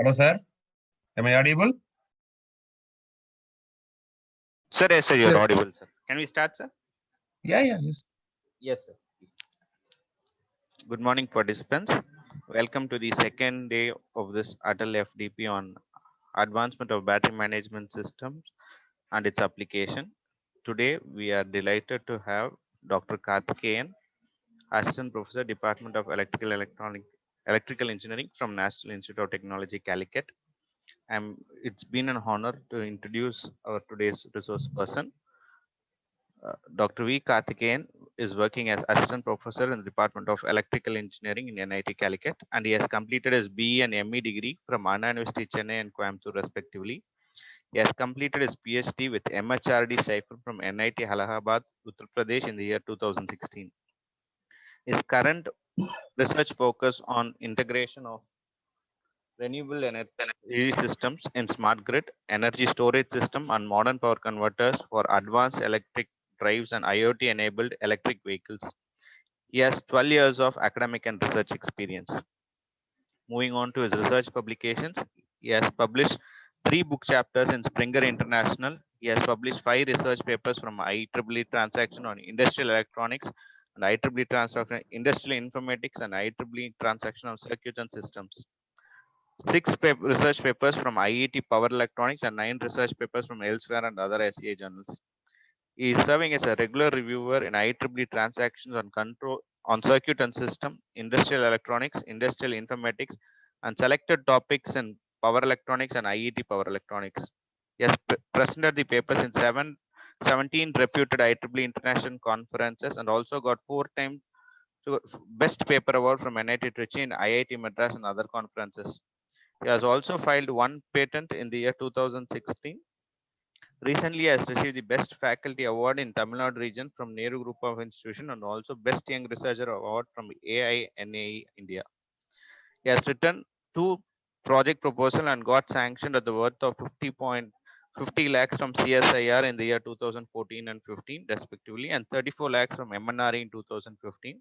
Hello, sir. Am I audible? Sir, yes, sir, you're Yes. audible, sir. Can we start, sir? Yeah, yes. Yes, sir. Good morning, participants. Welcome to the second day of this Atal FDP on advancement of battery management systems and its application. Today, we are delighted to have Dr. Karthikeyan, Assistant Professor, Department of Electrical Engineering from National Institute of Technology, Calicut. It's been an honor to introduce our today's resource person. Dr. V. Karthikeyan is working as Assistant Professor in the Department of Electrical Engineering in NIT Calicut, and he has completed his BE and ME degree from Anna University Chennai and Coimbatore respectively. He has completed his PhD with MHRD Cypher from NIT Allahabad, Uttar Pradesh in the year 2016. His current research focus on integration of renewable energy systems in smart grid, energy storage system, and modern power converters for advanced electric drives and IoT-enabled electric vehicles. He has 12 years of academic and research experience. Moving on to his research publications, he has published 3 book chapters in Springer International. He has published 5 research papers from IEEE Transaction on Industrial Electronics and IEEE Transaction Industrial Informatics and IEEE Transaction on Circuits and Systems. 6 research papers from IET Power Electronics and 9 research papers from elsewhere and other SCA journals. He is serving as a regular reviewer in IEEE transactions on control on circuit and system, industrial electronics, industrial informatics, and selected topics in power electronics and IET Power Electronics. He has presented the papers in 17 reputed IEEE international conferences and also got 4 times Best Paper Award from NIT Trichy and IIT Madras and other conferences. He has also filed 1 patent in the year 2016. Recently, he has received the Best Faculty Award in Tamil Nadu region from Nehru Group of Institution and also Best Young Researcher Award from AINAE India. He has written 2 project proposal and got sanctioned at the worth of 50 lakhs from CSIR in the year 2014 and 15 respectively, and 34 lakhs from MNRE in 2015.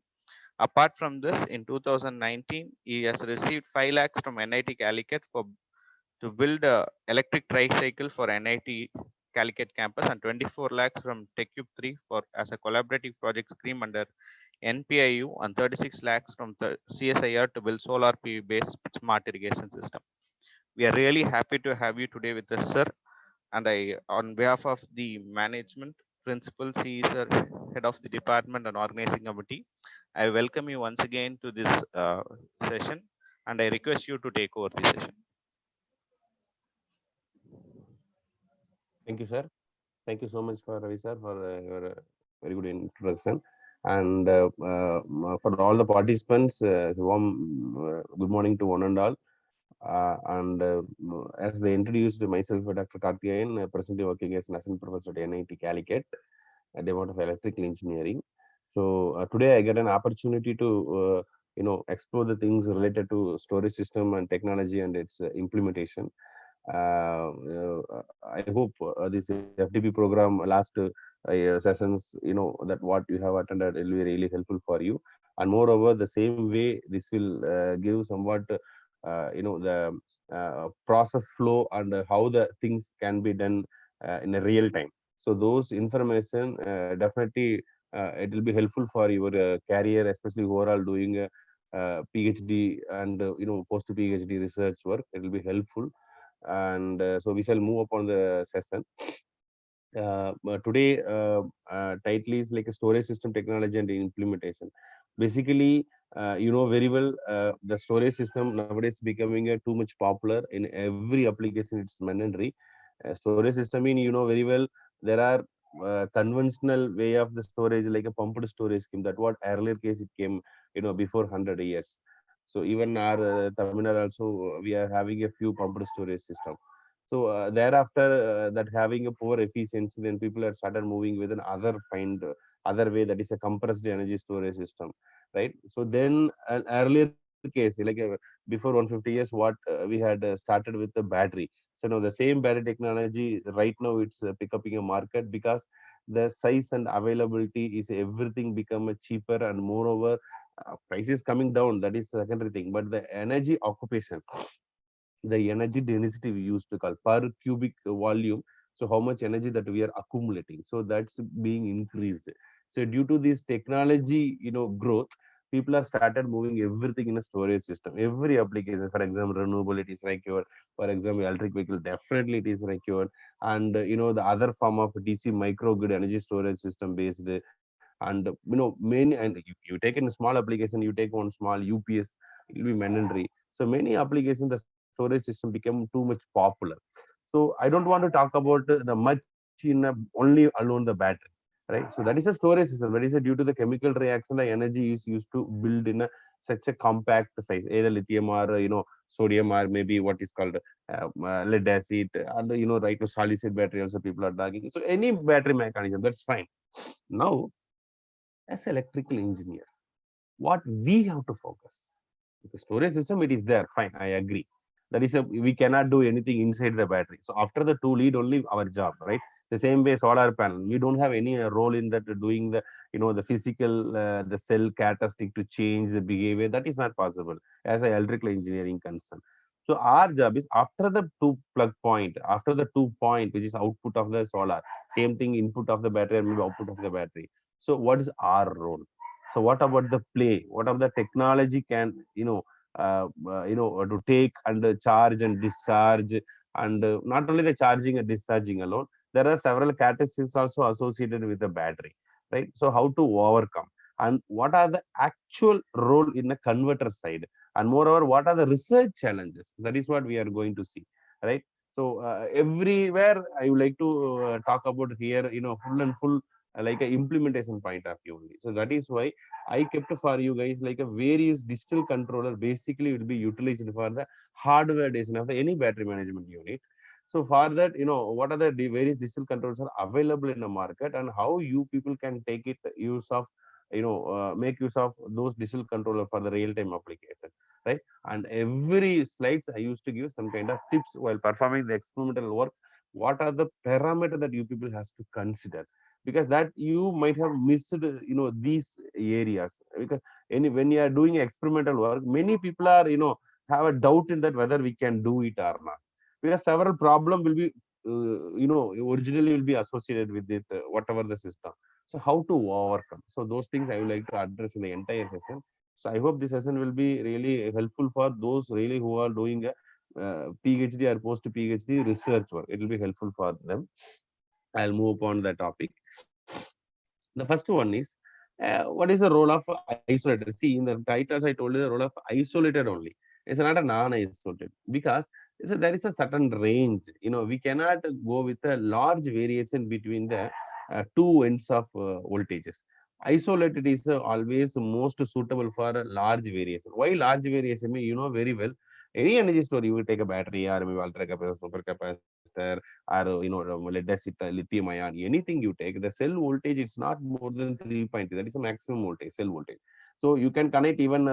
Apart from this, in 2019, he has received 5 lakhs from NIT Calicut to build a electric tricycle for NIT Calicut campus and 24 lakhs from TechCube 3 for as a collaborative project scheme under NPIU and 36 lakhs from the CSIR to build solar PV based smart irrigation system. We are really happy to have you today with us, sir. And on behalf of the management, principal, he is head of the department and organizing committee. I welcome you once again to this session, and I request you to take over the session. Thank you, sir. Thank you so much for Ravi sir for your very good introduction. And for all the participants, warm good morning to one and all. As they introduced myself, Dr. Karthikeyan, presently working as an assistant professor at NIT Calicut, at the Department of Electrical Engineering. So today I get an opportunity to explore the things related to storage system and technology and its implementation. I hope this FDP program last sessions, that what you have attended will be really helpful for you. And moreover, the same way, this will give somewhat, the process flow and how the things can be done in a real time. So those information definitely it will be helpful for your career, especially overall doing a PhD and post PhD research work. It will be helpful, and so we shall move upon the session. But today title is like a storage system technology and implementation. Basically, you know very well, the storage system nowadays becoming too much popular in every application. It's mandatory. Storage system mean, very well, there are conventional way of the storage, like a pumped storage scheme. That what earlier case it came, before 100 years. So even our Tamil Nadu also, we are having a few pumped storage system. So thereafter, that having a poor efficiency, then people are started moving with an other way, that is a compressed energy storage system, right? So then an earlier case, like before 150 years, what we had started with the battery. So now the same battery technology right now it's picking a market, because the size and availability is everything become cheaper, and moreover, prices coming down. That is secondary thing, but the energy occupation, the energy density we used to call per cubic volume. So how much energy that we are accumulating, so that's being increased. So due to this technology, growth, people have started moving everything in a storage system. Every application, for example, renewable, it is required. For example, electric vehicle, definitely it is required. And the other form of DC microgrid energy storage system based, and many, and if you take in a small application, you take one small UPS, it will be mandatory. So many applications, the storage system became too much popular. So I don't want to talk about the much in only alone the battery, right? So that is a storage system. That is due to the chemical reaction, the energy is used to build in such a compact size, either lithium or sodium, or maybe what is called lead acid, and right, to solid state battery also people are talking. So any battery mechanism, that's fine. Now, as electrical engineer, what we have to focus, the storage system, it is there, fine, I agree. That is, we cannot do anything inside the battery. So after the two lead only our job, right? The same way solar panel, we don't have any role in that, doing the the physical, the cell characteristic to change the behavior. That is not possible as a electrical engineering concern. So our job is after the two plug point, after the 2 point, which is output of the solar, same thing, input of the battery and maybe output of the battery. So what is our role? So what about the play? What of the technology can to take and charge and discharge, and not only the charging and discharging alone. There are several characteristics also associated with the battery, right? So how to overcome, and what are the actual role in the converter side, and moreover, what are the research challenges? That is what we are going to see, right? So everywhere I would like to talk about here, full and full, like a implementation point of view only. So that is why I kept for you guys like a various digital controller basically will be utilized for the hardware design of the any battery management unit. So for that, what are the various digital controllers are available in the market, and how you people can take it use of, make use of those digital controller for the real time application, right? And every slides I used to give some kind of tips while performing the experimental work. What are the parameter that you people has to consider, because that you might have missed these areas, because when you are doing experimental work, many people are have a doubt in that whether we can do it or not, because several problem will be originally will be associated with it, whatever the system. So how to overcome, so those things I would like to address in the entire session. So I hope this session will be really helpful for those really who are doing a PhD or post PhD research work. It will be helpful for them. I'll move upon the topic. The first one is, what is the role of isolated? See, in the titles, I told you the role of isolated only. It's not a non-isolated, because there is a certain range. We cannot go with a large variation between the two ends of voltages. Isolated is always most suitable for a large variation. Why large variation? You know very well. Any energy store, you will take a battery or maybe ultra capacitor, super capacitor, or lead acid, lithium ion, anything you take, the cell voltage, it's not more than 3.3. That is the maximum voltage, cell voltage. So you can connect even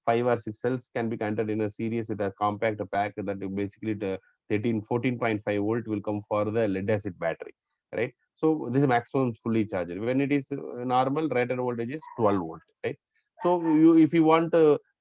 5 or 6 cells can be connected in a series with a compact pack, that basically the 14.5 volt will come for the lead acid battery, right? So this is maximum fully charged. When it is normal, rated voltage is 12 volt, right? So you, if you want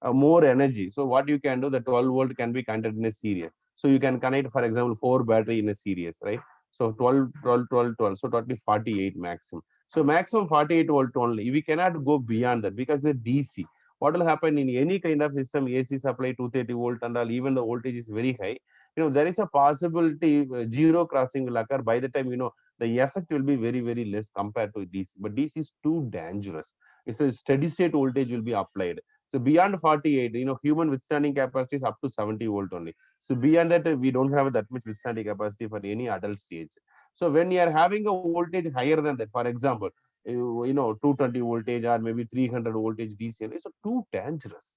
more energy, so what you can do, the 12 volt can be connected in a series. So you can connect, for example, 4 battery in a series, right? So 12, 12, 12, 12. So totally 48 maximum. So maximum 48 volt only. We cannot go beyond that because the DC. What will happen in any kind of system, AC supply 230 volt and all, even the voltage is very high. There is a possibility zero crossing will occur. By the time, the effect will be very, very less compared to DC. But DC is too dangerous. It's a steady state voltage will be applied. So beyond 48, human withstanding capacity is up to 70 volt only. So beyond that, we don't have that much withstanding capacity for any adult stage. So when you are having a voltage higher than that, for example, 220 voltage or maybe 300 voltage DC, it's too dangerous.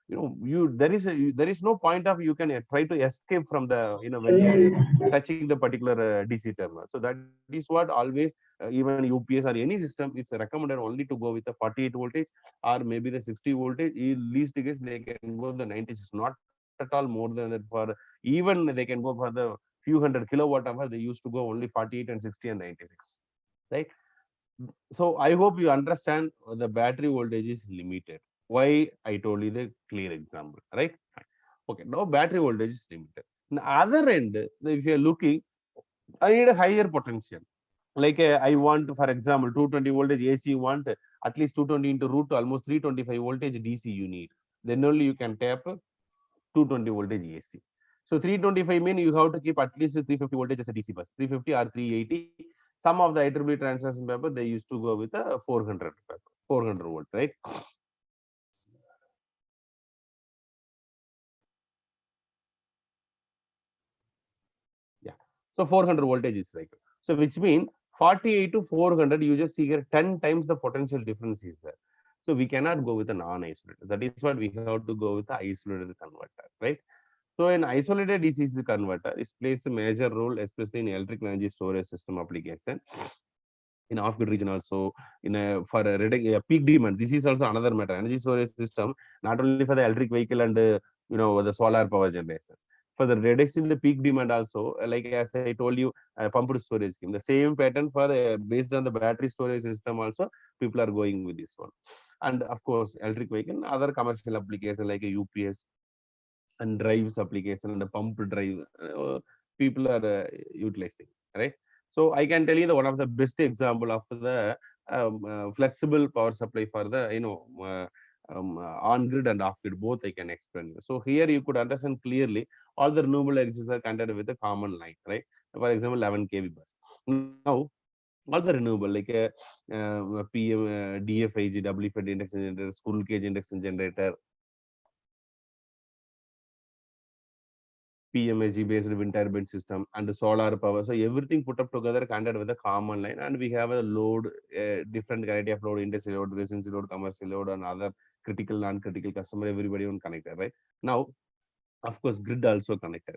There is no point of you can try to escape from the when you are touching the particular DC terminal. So that is what always even UPS or any system, it's recommended only to go with the 48 voltage or maybe the 60 voltage. In least case they can go the 96, not at all more than that. For even they can go for the few hundred kilowatt hour, they used to go only 48 and 60 and 96, right? So I hope you understand the battery voltage is limited. Why I told you the clear example, right? Okay, now battery voltage is limited. On the other end, if you are looking, I need a higher potential. Like I want, for example, 220 voltage AC, you want at least 220 into root almost 325 voltage DC you need. Then only you can tap 220 voltage AC. So 325 mean you have to keep at least 350 voltage as a DC bus, 350 or 380. Some of the IEEE transmission paper, they used to go with a 400 paper, 400 volt, right? Yeah. So 400 voltage is like, so which means 48 to 400, you just see here 10 times the potential difference is there. So we cannot go with a non-isolated. That is what we have to go with the isolated converter, right? So an isolated DC converter, it plays a major role, especially in electric energy storage system application. In off-grid region also, in a for a peak demand. This is also another matter. Energy storage system, not only for the electric vehicle and the solar power generation. For the reduction the peak demand also, like as I told you, pumped storage scheme. The same pattern for based on the battery storage system also, people are going with this one. And of course, electric vehicle, other commercial application like a UPS and drives application and a pump drive, people are utilizing, right? So I can tell you the one of the best example of the flexible power supply for the on grid and off grid, both I can explain. So here you could understand clearly all the renewable energies are connected with a common line, right? For example, 11 kV bus. Now all the renewable like PM, DFIG, WFED induction generator, school cage induction generator, PMAG based wind turbine system and the solar power. So everything put up together connected with a common line, and we have a load, different variety of load, industrial load, residential load, commercial load, and other critical, non-critical customer. Everybody on connected, right? Now, of course, grid also connected.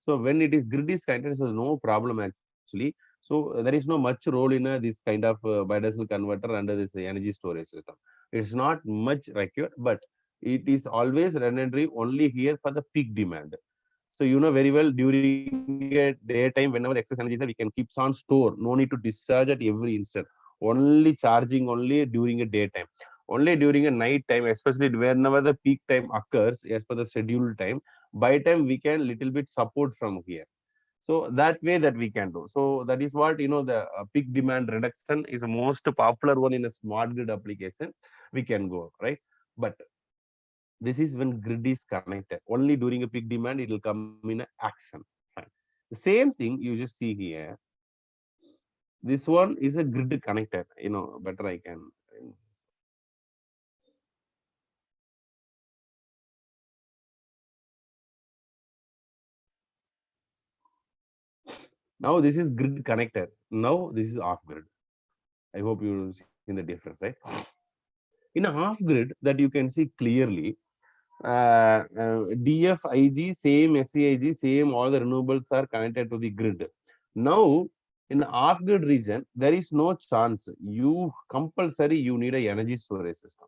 So when it is grid is connected, so no problem actually. So there is no much role in this kind of bidirectional converter under this energy storage system. It's not much required, but it is always redundant only here for the peak demand. So you know very well during a daytime, whenever the excess energy is there, we can keep on store. No need to discharge at every instant. Only charging only during a daytime. Only during a night time, especially whenever the peak time occurs as per the scheduled time, by time we can little bit support from here. So that way that we can do. So that is what the peak demand reduction is the most popular one in a smart grid application. We can go right, but this is when grid is connected. Only during a peak demand, it will come in a action. Fine. The same thing you just see here. This one is a grid connected. Better I can. Now this is grid connected. Now this is off grid. I hope you see the difference, right? In a off grid, that you can see clearly, DFIG, same SEIG, same all the renewables are connected to the grid. Now, in the off-grid region, there is no chance. You compulsory, you need a energy storage system.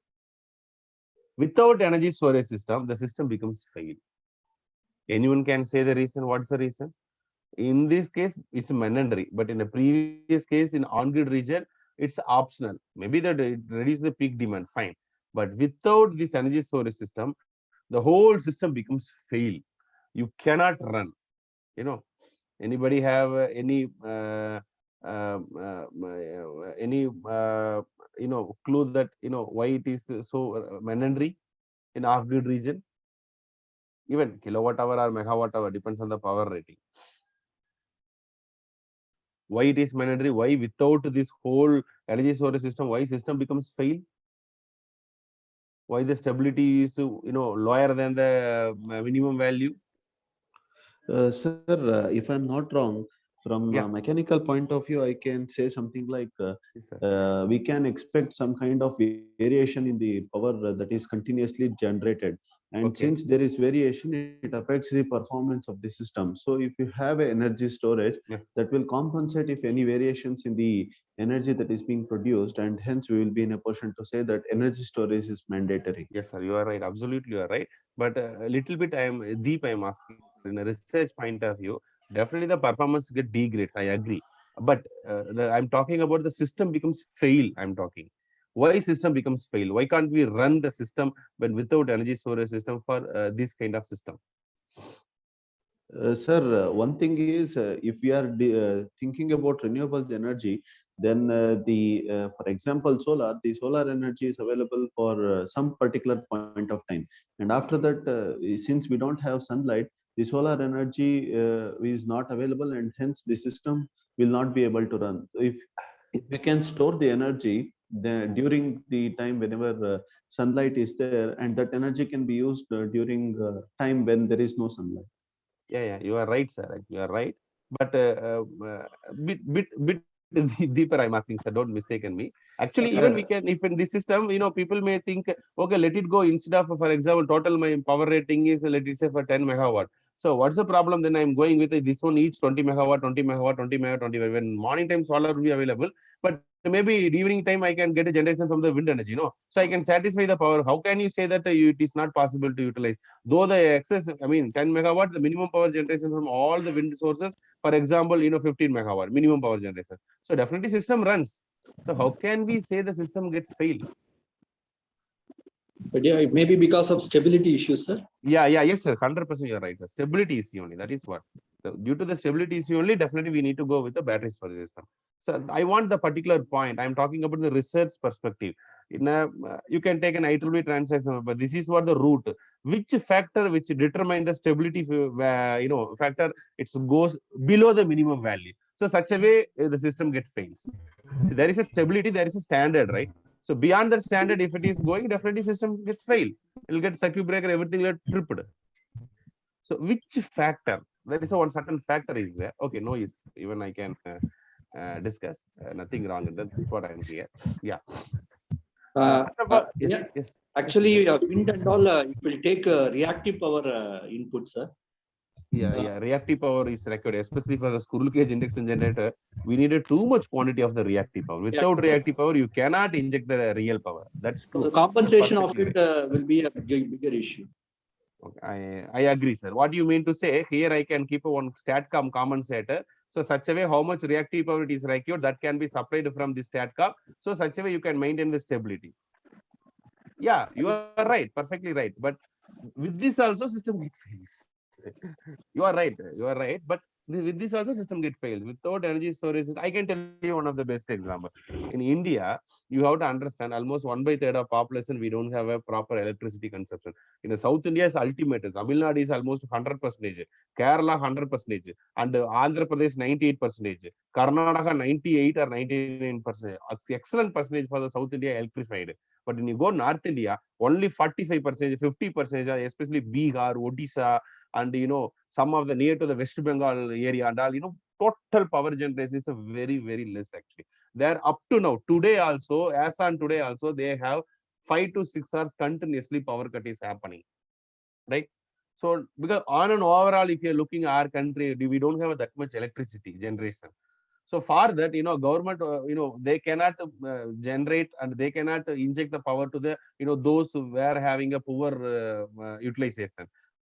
Without energy storage system, the system becomes fail. Anyone can say the reason. What's the reason? In this case, it's mandatory. But in the previous case, in on-grid region, it's optional. Maybe that it reduces the peak demand, fine. But without this energy storage system, the whole system becomes fail. You cannot run. Anybody have uh, uh, any clue that why it is so mandatory in off-grid region? Even kilowatt hour or megawatt hour depends on the power rating. Why it is mandatory? Why without this whole energy storage system, why system becomes fail? Why the stability is lower than the minimum value? Sir, if I'm not wrong, from Yeah. a mechanical point of view, I can say something like Yes, sir. we can expect some kind of variation in the power that is continuously generated. And Okay. since there is variation, it affects the performance of the system. So if you have a energy storage, Yeah. that will compensate if any variations in the energy that is being produced, and hence we will be in a position to say that energy storage is mandatory. Yes, sir. You are right. Absolutely, you are right. But a little bit, deep. I am asking, sir. In a research point of view, definitely the performance get degrades. I agree. But I'm talking about the system becomes fail. I'm talking. Why system becomes fail? Why can't we run the system when without energy storage system for this kind of system? Sir, one thing is, if we are thinking about renewable energy, then for example, the solar energy is available for some particular point of time. And after that, since we don't have sunlight, the solar energy is not available, and hence the system will not be able to run. So if we can store the energy during the time whenever sunlight is there, and that energy can be used during time when there is no sunlight. Yeah, you are right, sir. You are right. But bit deeper, I'm asking, sir. Don't mistaken me. Actually, even we can, if in this system, people may think, okay, let it go instead of, for example, total my power rating is, let it say, for 10 megawatt. So what's the problem? Then I'm going with this one each 20 megawatt, 20 megawatt, 20 megawatt, 20. When morning time solar will be available, but maybe evening time I can get a generation from the wind energy, so I can satisfy the power. How can you say that it is not possible to utilize? Though the excess, I mean, 10 megawatt, the minimum power generation from all the wind sources, for example, 15 megawatt minimum power generation. So definitely system runs. So how can we say the system gets failed? But yeah, it may be because of stability issues, sir. Yes, sir. 100% you're right, sir. Stability is the only. That is what. So due to the stability issue only, definitely we need to go with the battery storage system. So I want the particular point. I'm talking about the research perspective. You can take an IEEE transaction, but this is what the root. Which factor which determine the stability, factor, it goes below the minimum value. So such a way the system gets fails. So there is a stability, there is a standard, right? So beyond that standard, if it is going, definitely system gets failed. It'll get circuit breaker, everything will get tripped. So which factor? There is a one certain factor is there. Okay, no is even I can discuss. Nothing wrong in that. That's what I'm here. Yeah. Yeah. Yes. Actually, wind and all, it will take reactive power input, sir. Yeah. Reactive power is required, especially for the squirrel cage induction generator. We needed too much quantity of the reactive power. Without reactive power, you cannot inject the real power. That's true. So the compensation of Perfectly it will be a bigger issue. Okay, I agree, sir. What do you mean to say? Here I can keep one STATCOM compensator. So such a way, how much reactive power it is required, that can be supplied from the STATCOM. So such a way you can maintain the stability. Yeah, you are right, perfectly right. But with this also system get fails. You are right. But with this also system get fails. Without energy storage, I can tell you one of the best example. In India, you have to understand almost 1/3 of population we don't have a proper electricity consumption. In the South India is ultimate. Tamil Nadu is almost 100%, Kerala 100%, and Andhra Pradesh 98%, Karnataka 98 or 99%. Excellent percentage for the South India electrified. But when you go North India, only 45%, 50%, especially Bihar, Odisha, and some of the near to the West Bengal area and all, total power generation is a very, very less actually. They're up to now, today also, as on today also, they have 5 to 6 hours continuously power cut is happening, right? So because on and overall, if you're looking at our country, we don't have that much electricity generation. So for that, government, they cannot generate and they cannot inject the power to the, those who were having a poor utilization.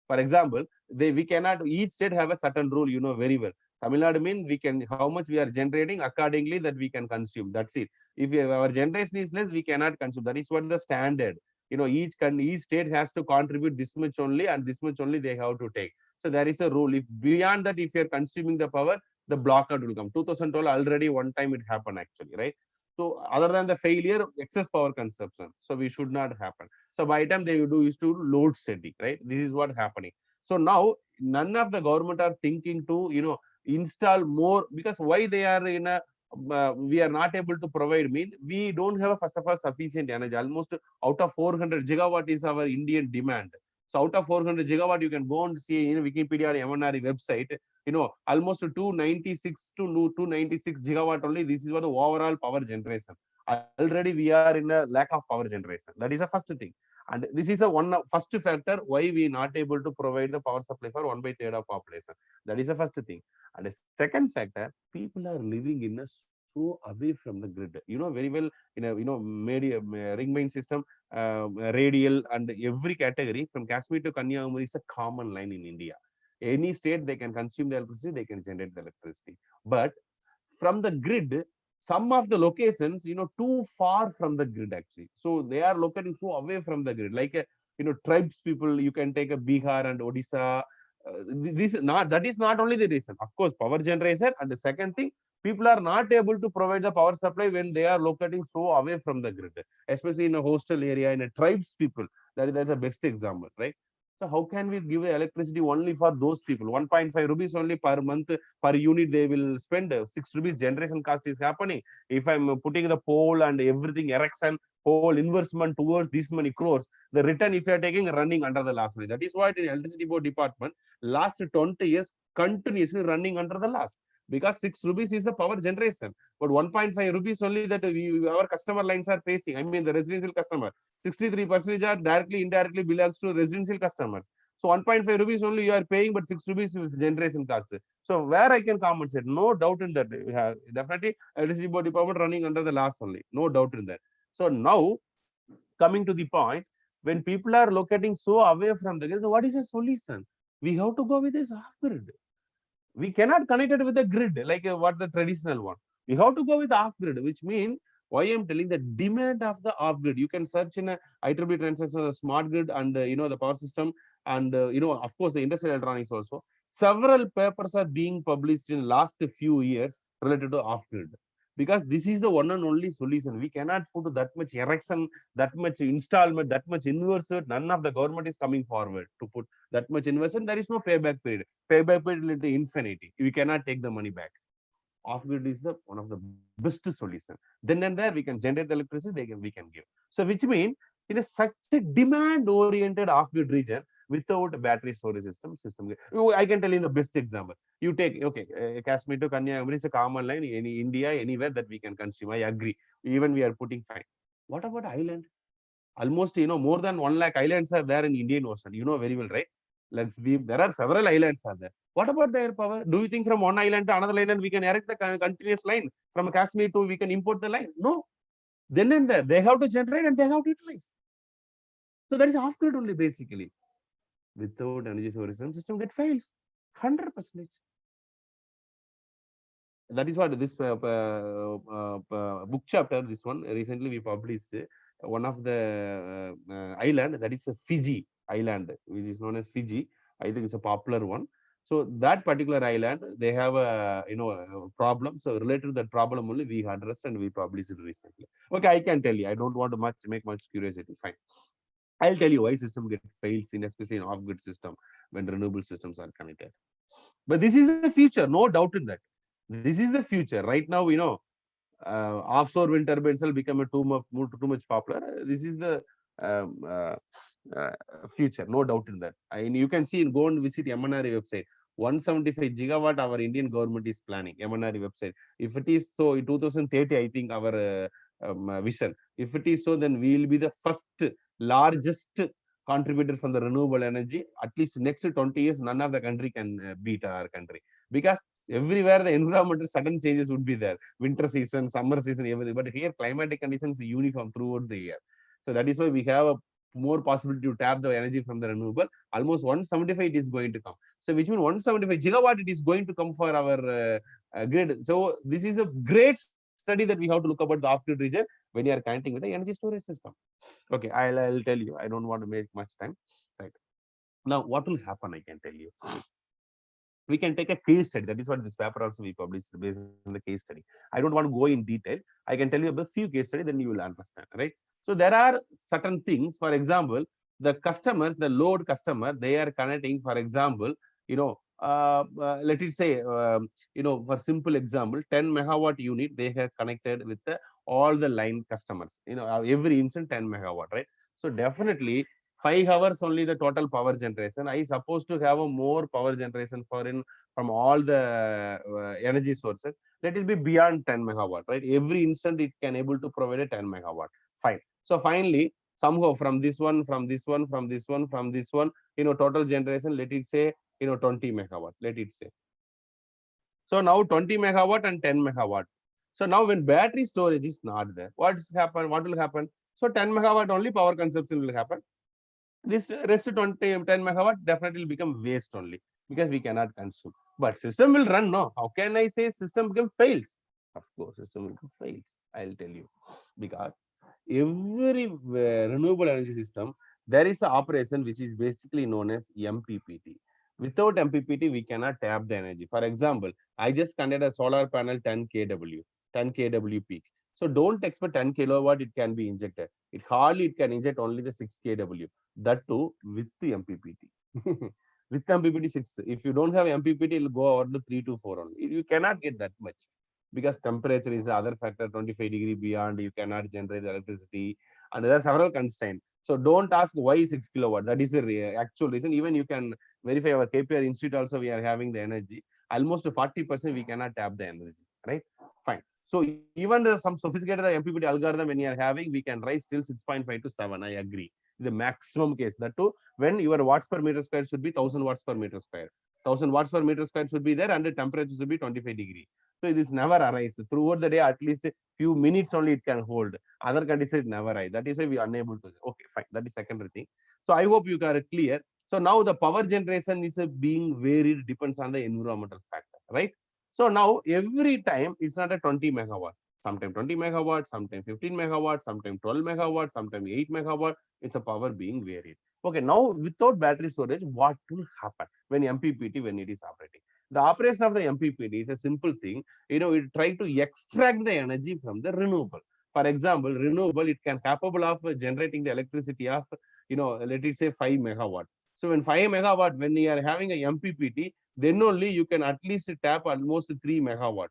For example, we cannot, each state have a certain rule, very well. Tamil Nadu mean we can, how much we are generating accordingly that we can consume. That's it. If our generation is less, we cannot consume. That is what the standard. Each state has to contribute this much only and this much only they have to take. So there is a rule. If beyond that, if you are consuming the power, the blockout will come. 2012 already one time it happened actually, right? So other than the failure, excess power consumption. So we should not happen. So by the time they do is to load setting, right? This is what happening. So now none of the government are thinking to install more, because why they are in a we are not able to provide, mean we don't have a, first of all, sufficient energy. Almost out of 400 gigawatt is our Indian demand. So out of 400 gigawatt, you can go and see in Wikipedia or MNRE website, almost 296 to 296 gigawatt only. This is what the overall power generation. Already we are in a lack of power generation. That is the first thing. And this is the first factor why we not able to provide the power supply for 1/3 of population. That is the first thing. And the second factor, people are living in a so away from the grid. Very well, in a ring main system, radial and every category from Kashmir to Kanyakumari is a common line in India. Any state they can consume the electricity, they can generate the electricity. But from the grid, some of the locations, too far from the grid actually. So they are located so away from the grid. Like tribes people, you can take a Bihar and Odisha This not that is not only the reason. Of course, power generation, and the second thing, people are not able to provide the power supply when they are locating so away from the grid, especially in a hostel area, in a tribes people. That's the best example, right? So how can we give electricity only for those people? 1.5 rupees only per month per unit they will spend. 6 rupees generation cost is happening. If I'm putting the pole and everything erection, whole investment towards this many crores, the return if you are taking running under the loss. That is why the electricity board department last 20 years continuously running under the loss, because 6 rupees is the power generation, but 1.5 rupees only that our customer lines are facing. I mean the residential customer, 63% are directly indirectly belongs to residential customers. So 1.5 rupees only you are paying, but 6 rupees is generation cost. So where I can compensate, no doubt in that. We have definitely electricity board department running under the loss only, no doubt in that. So now coming to the point, when people are locating so away from the grid, what is the solution? We have to go with this off grid. We cannot connect it with the grid like what the traditional one. We have to go with off grid, which means why I'm telling the demand of the off grid. You can search in a IEEE transaction, the smart grid, and the power system, and of course the industrial electronics also. Several papers are being published in last few years related to off grid, because this is the one and only solution. We cannot put that much erection, that much installment, that much inverter. None of the government is coming forward to put that much investment. There is no payback period. Payback period will be infinity. We cannot take the money back. Off grid is the one of the best solution. Then and there we can generate the electricity. We can give. So which means it is such a demand oriented off grid region without battery storage system. I can tell you the best example. You take Kashmir to Kanyakumari is a common line in India anywhere that we can consume. I agree. Even we are putting fine. What about island? Almost more than 1 lakh islands are there in Indian Ocean. You know very well, right? There are several islands are there. What about the air power? Do you think from one island to another island we can erect the continuous line from Kashmir to we can import the line? No. Then and there they have to generate and they have to utilize. So that is off grid only basically. Without energy storage system get fails 100%. That is what this book chapter, this one recently we published one of the island, that is a Fiji island, which is known as Fiji. I think it's a popular one. So that particular island, they have a a problem. So related to that problem only we addressed and we published it recently. Okay, I can tell you. I don't want to make much curiosity. Fine. I'll tell you why system get fails in, especially in off-grid system when renewable systems are connected. But this is the future, no doubt in that. This is the future. Right now, offshore wind turbines will become too much popular. This is the um, uh, future, no doubt in that. And you can see, go and visit MNRE website. 175 gigawatt our Indian government is planning, MNRE website. If it is so, in 2030, I think our vision. If it is so, then we will be the first largest contributor from the renewable energy. At least next 20 years, none of the country can beat our country, because everywhere the environmental sudden changes would be there. Winter season, summer season, everything. But here climatic conditions are uniform throughout the year. So that is why we have a more possibility to tap the energy from the renewable. Almost 175 it is going to come. So which means 175 gigawatt it is going to come for our grid. So this is a great study that we have to look about the off-grid region when you are connecting with the energy storage system. Okay, I'll tell you. I don't want to make much time. Right. Now, what will happen? I can tell you. We can take a case study. That is what this paper also we published based on the case study. I don't want to go in detail. I can tell you a few case study, then you will understand, right? So there are certain things. For example, the customers, the load customer, they are connecting. For example, let it say, for simple example, 10 megawatt unit they have connected with all the line customers. Every instant 10 megawatt, right? So definitely 5 hours only the total power generation. I supposed to have a more power generation from all the energy sources. Let it be beyond 10 megawatt, right? Every instant it can able to provide a 10 megawatt. Fine. So finally, somehow from this one, from this one, from this one, from this one, total generation, let it say, 20 megawatt, let it say. So now 20 megawatt and 10 megawatt. So now when battery storage is not there, what will happen? So 10 megawatt only power consumption will happen. This rest 10 megawatt definitely will become waste only, because we cannot consume. But system will run, no? How can I say system become fails? Of course, system will become fails. I'll tell you. Because every renewable energy system, there is an operation which is basically known as MPPT. Without MPPT, we cannot tap the energy. For example, I just connected a solar panel 10 kW, 10 kW peak. So don't expect 10 kilowatt it can be injected. It can inject only the 6 kW. That too with the MPPT. With MPPT 6. If you don't have MPPT, it will go over to 3 to 4 only. You cannot get that much because temperature is the other factor, 25 degree beyond. You cannot generate electricity, and there are several constraints. So don't ask why 6 kilowatt. That is the actual reason. Even you can verify our KPR Institute also, we are having the energy. Almost 40% we cannot tap the energy, right? Fine. So even some sophisticated MPPT algorithm, when you are having, we can rise still 6.5 to 7. I agree. The maximum case. That too, when your watts per meter square should be 1000 watts per meter square. 1000 watts per meter square should be there, and the temperature should be 25 degrees. So it is never arise. Throughout the day, at least a few minutes only it can hold. Other conditions never arise. That is why we are unable to. Okay, fine. That is secondary thing. So I hope you are clear. So now the power generation is being varied, depends on the environmental factor, right? So now every time it's not a 20 megawatt, sometimes 20 megawatt, sometimes 15 megawatt, sometimes 12 megawatt, sometimes 8 megawatt. It's a power being varied. Okay, now without battery storage, what will happen when MPPT, when it is operating? The operation of the MPPT is a simple thing. It try to extract the energy from the renewable. For example, renewable, it can capable of generating the electricity of, let it say 5 megawatt. So when 5 megawatt, when you are having a MPPT, then only you can at least tap almost 3 megawatt.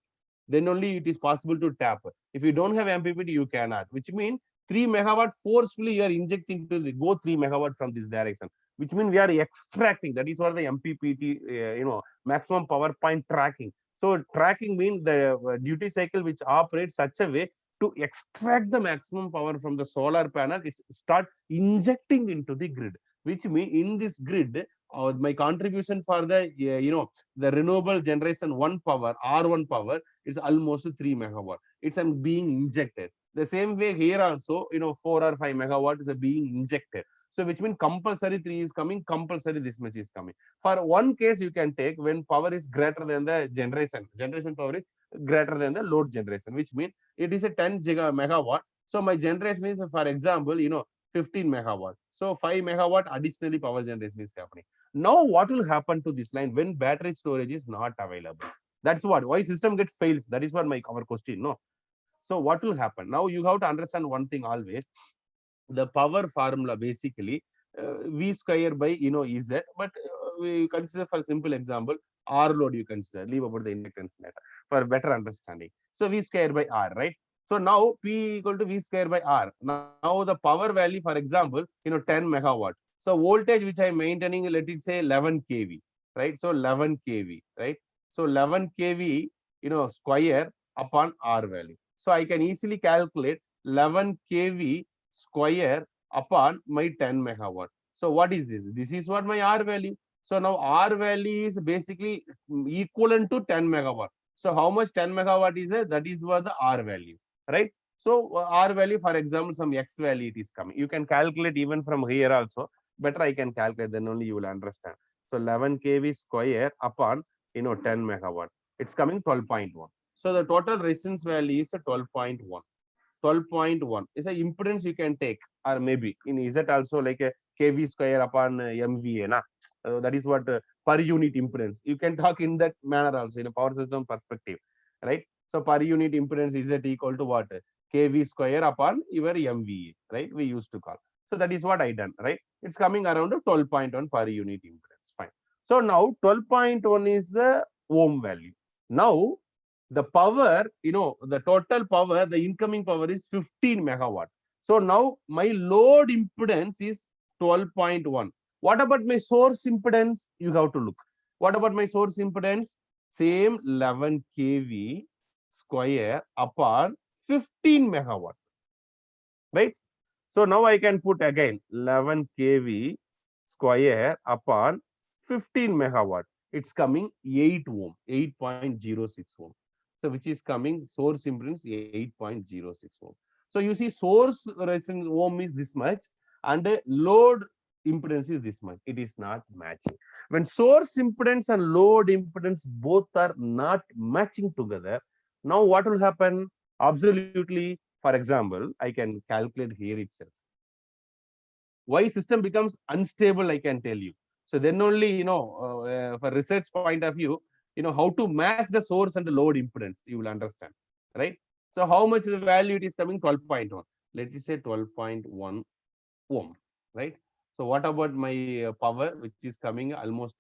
Then only it is possible to tap. If you don't have MPPT, you cannot, which means 3 megawatt forcefully you are injecting to the go 3 megawatt from this direction, which means we are extracting. That is what the MPPT, maximum power point tracking. So tracking means the duty cycle which operates such a way to extract the maximum power from the solar panel. It start injecting into the grid, which means in this grid, my contribution for the the renewable generation one R1 power is almost 3 megawatt. It's being injected. The same way here also, 4 or 5 megawatt is being injected. So which means compulsory 3 is coming, compulsory this much is coming. For one case you can take when power is greater than the generation power is greater than the load generation, which means it is a 10 megawatt. So my generation is, for example, 15 megawatt. So 5 megawatt additionally power generation is happening. Now what will happen to this line when battery storage is not available? That's why system gets fails. That is what our question. No. So what will happen? Now you have to understand one thing always. The power formula basically V square by Z, but we consider for simple example R load. You consider, leave about the inductance later for better understanding. So V square by R, right? So now P equal to V square by R. Now the power value, for example, 10 megawatt. So voltage which I'm maintaining, let it say 11 kV, right? So 11 kV, right? So 11 kV, square upon R value. So I can easily calculate 11 kV square upon my 10 megawatt. So what is this? This is what my R value. So now R value is basically equivalent to 10 megawatt. So how much 10 megawatt is it? That is what the R value, right? So R value, for example, some X value it is coming. You can calculate even from here also. Better I can calculate, then only you will understand. So 11 kV square upon 10 megawatt. It's coming 12.1. So the total resistance value is 12.1. 12.1 is a impedance you can take, or maybe in Z also like a kV square upon MVA. That is what per unit impedance. You can talk in that manner also in a power system perspective, right? So per unit impedance is that equal to what? kV square upon your MVA, right? We used to call. So that is what I done, right? It's coming around to 12.1 per unit impedance. Fine. So now 12.1 is the ohm value. Now the power, the total power, the incoming power is 15 megawatt. So now my load impedance is 12.1. What about my source impedance? You have to look. What about my source impedance? Same 11 kV square upon 15 megawatt, right? So now I can put again 11 kV square upon 15 megawatt. It's coming 8 ohm, 8.06 ohm. So which is coming source impedance 8.06 ohm. So you see source resistance ohm is this much and load impedance is this much. It is not matching. When source impedance and load impedance both are not matching together, now what will happen? Absolutely, for example, I can calculate here itself. Why system becomes unstable, I can tell you. So then only, for research point of view, how to match the source and the load impedance, you will understand, right? So how much the value it is coming? 12.1. Let me say 12.1 ohm, right? So what about my power, which is coming almost,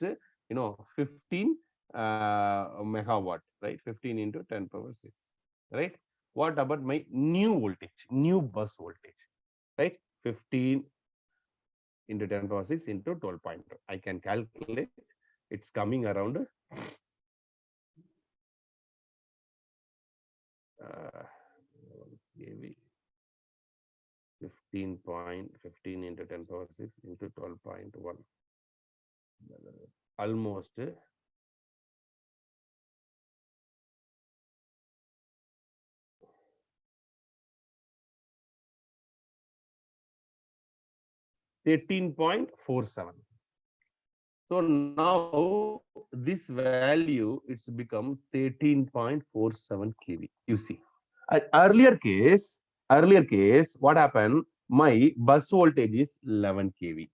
15 megawatt, right? 15 into 10 power 6, right? What about my new voltage, new bus voltage, right? 15 into 10 power 6 into 12.2. I can calculate. It's coming around 15 into 10 power 6 into 12.1. Almost 13.47. So now this value, it's become 13.47 kV. You see, earlier case, what happened? My bus voltage is 11 kV.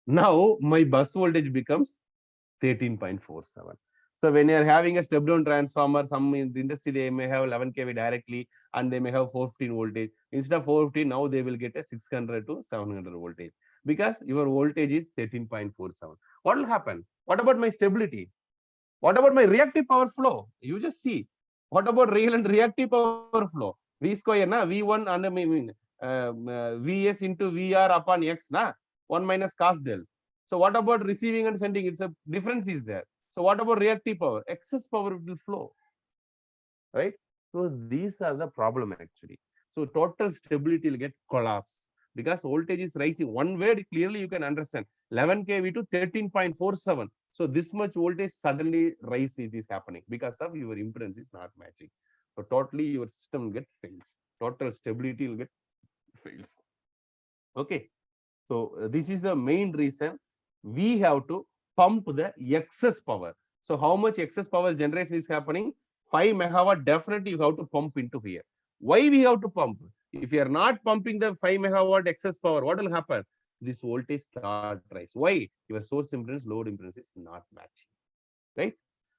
Now my bus voltage becomes 13.47. So when you are having a step down transformer, some in the industry they may have 11 kV directly, and they may have 415 voltage. Instead of 415, now they will get a 600 to 700 voltage, because your voltage is 13.47. What will happen? What about my stability? What about my reactive power flow? You just see. What about real and reactive power flow? V square na V1 and Vs into Vr upon X na 1 minus cos del. So what about receiving and sending? It's a difference is there. So what about reactive power? Excess power will flow, right? So these are the problem actually. So total stability will get collapsed because voltage is rising. One word clearly you can understand. 11 kV to 13.47. So this much voltage suddenly rise it is happening because of your impedance is not matching. So totally your system will get fails. Total stability will get fails. Okay. So this is the main reason we have to pump the excess power. So how much excess power generation is happening? 5 megawatt definitely you have to pump into here. Why we have to pump? If you are not pumping the 5 megawatt excess power, what will happen? This voltage start rise. Why? Your source impedance, load impedance is not matching, right?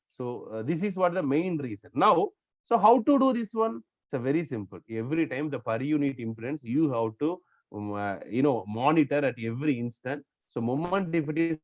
So this is what the main reason. Now, so how to do this one? It's a very simple. Every time the per unit impedance, you have to monitor at every instant. So moment if it is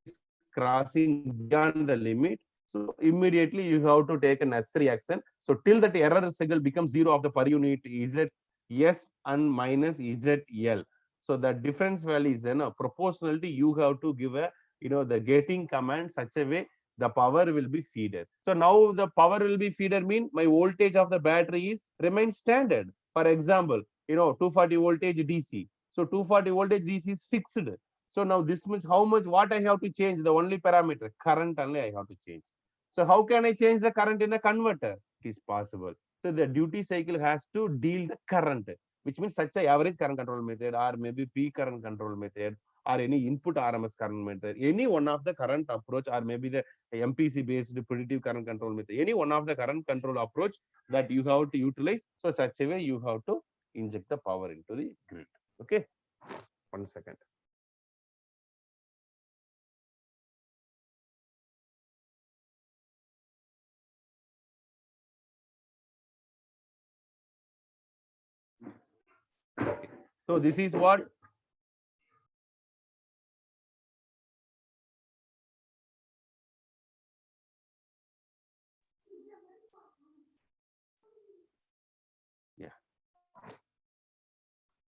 crossing beyond the limit, so immediately you have to take a necessary action. So till that error signal becomes zero of the per unit ZS and minus ZL. So the difference value is proportionality. You have to give a the gating command such a way the power will be feeder. So now the power will be feeder mean my voltage of the battery is remain standard. For example, 240 voltage DC. So 240 voltage DC is fixed. So now this much, how much, what I have to change? The only parameter, current only I have to change. So how can I change the current in a converter? It is possible. So the duty cycle has to deal the current, which means such a average current control method or maybe peak current control method or any input RMS current method, any one of the current approach or maybe the MPC based predictive current control method, any one of the current control approach that you have to utilize. So such a way you have to inject the power into the grid. Okay, 1 second. Okay. So this is what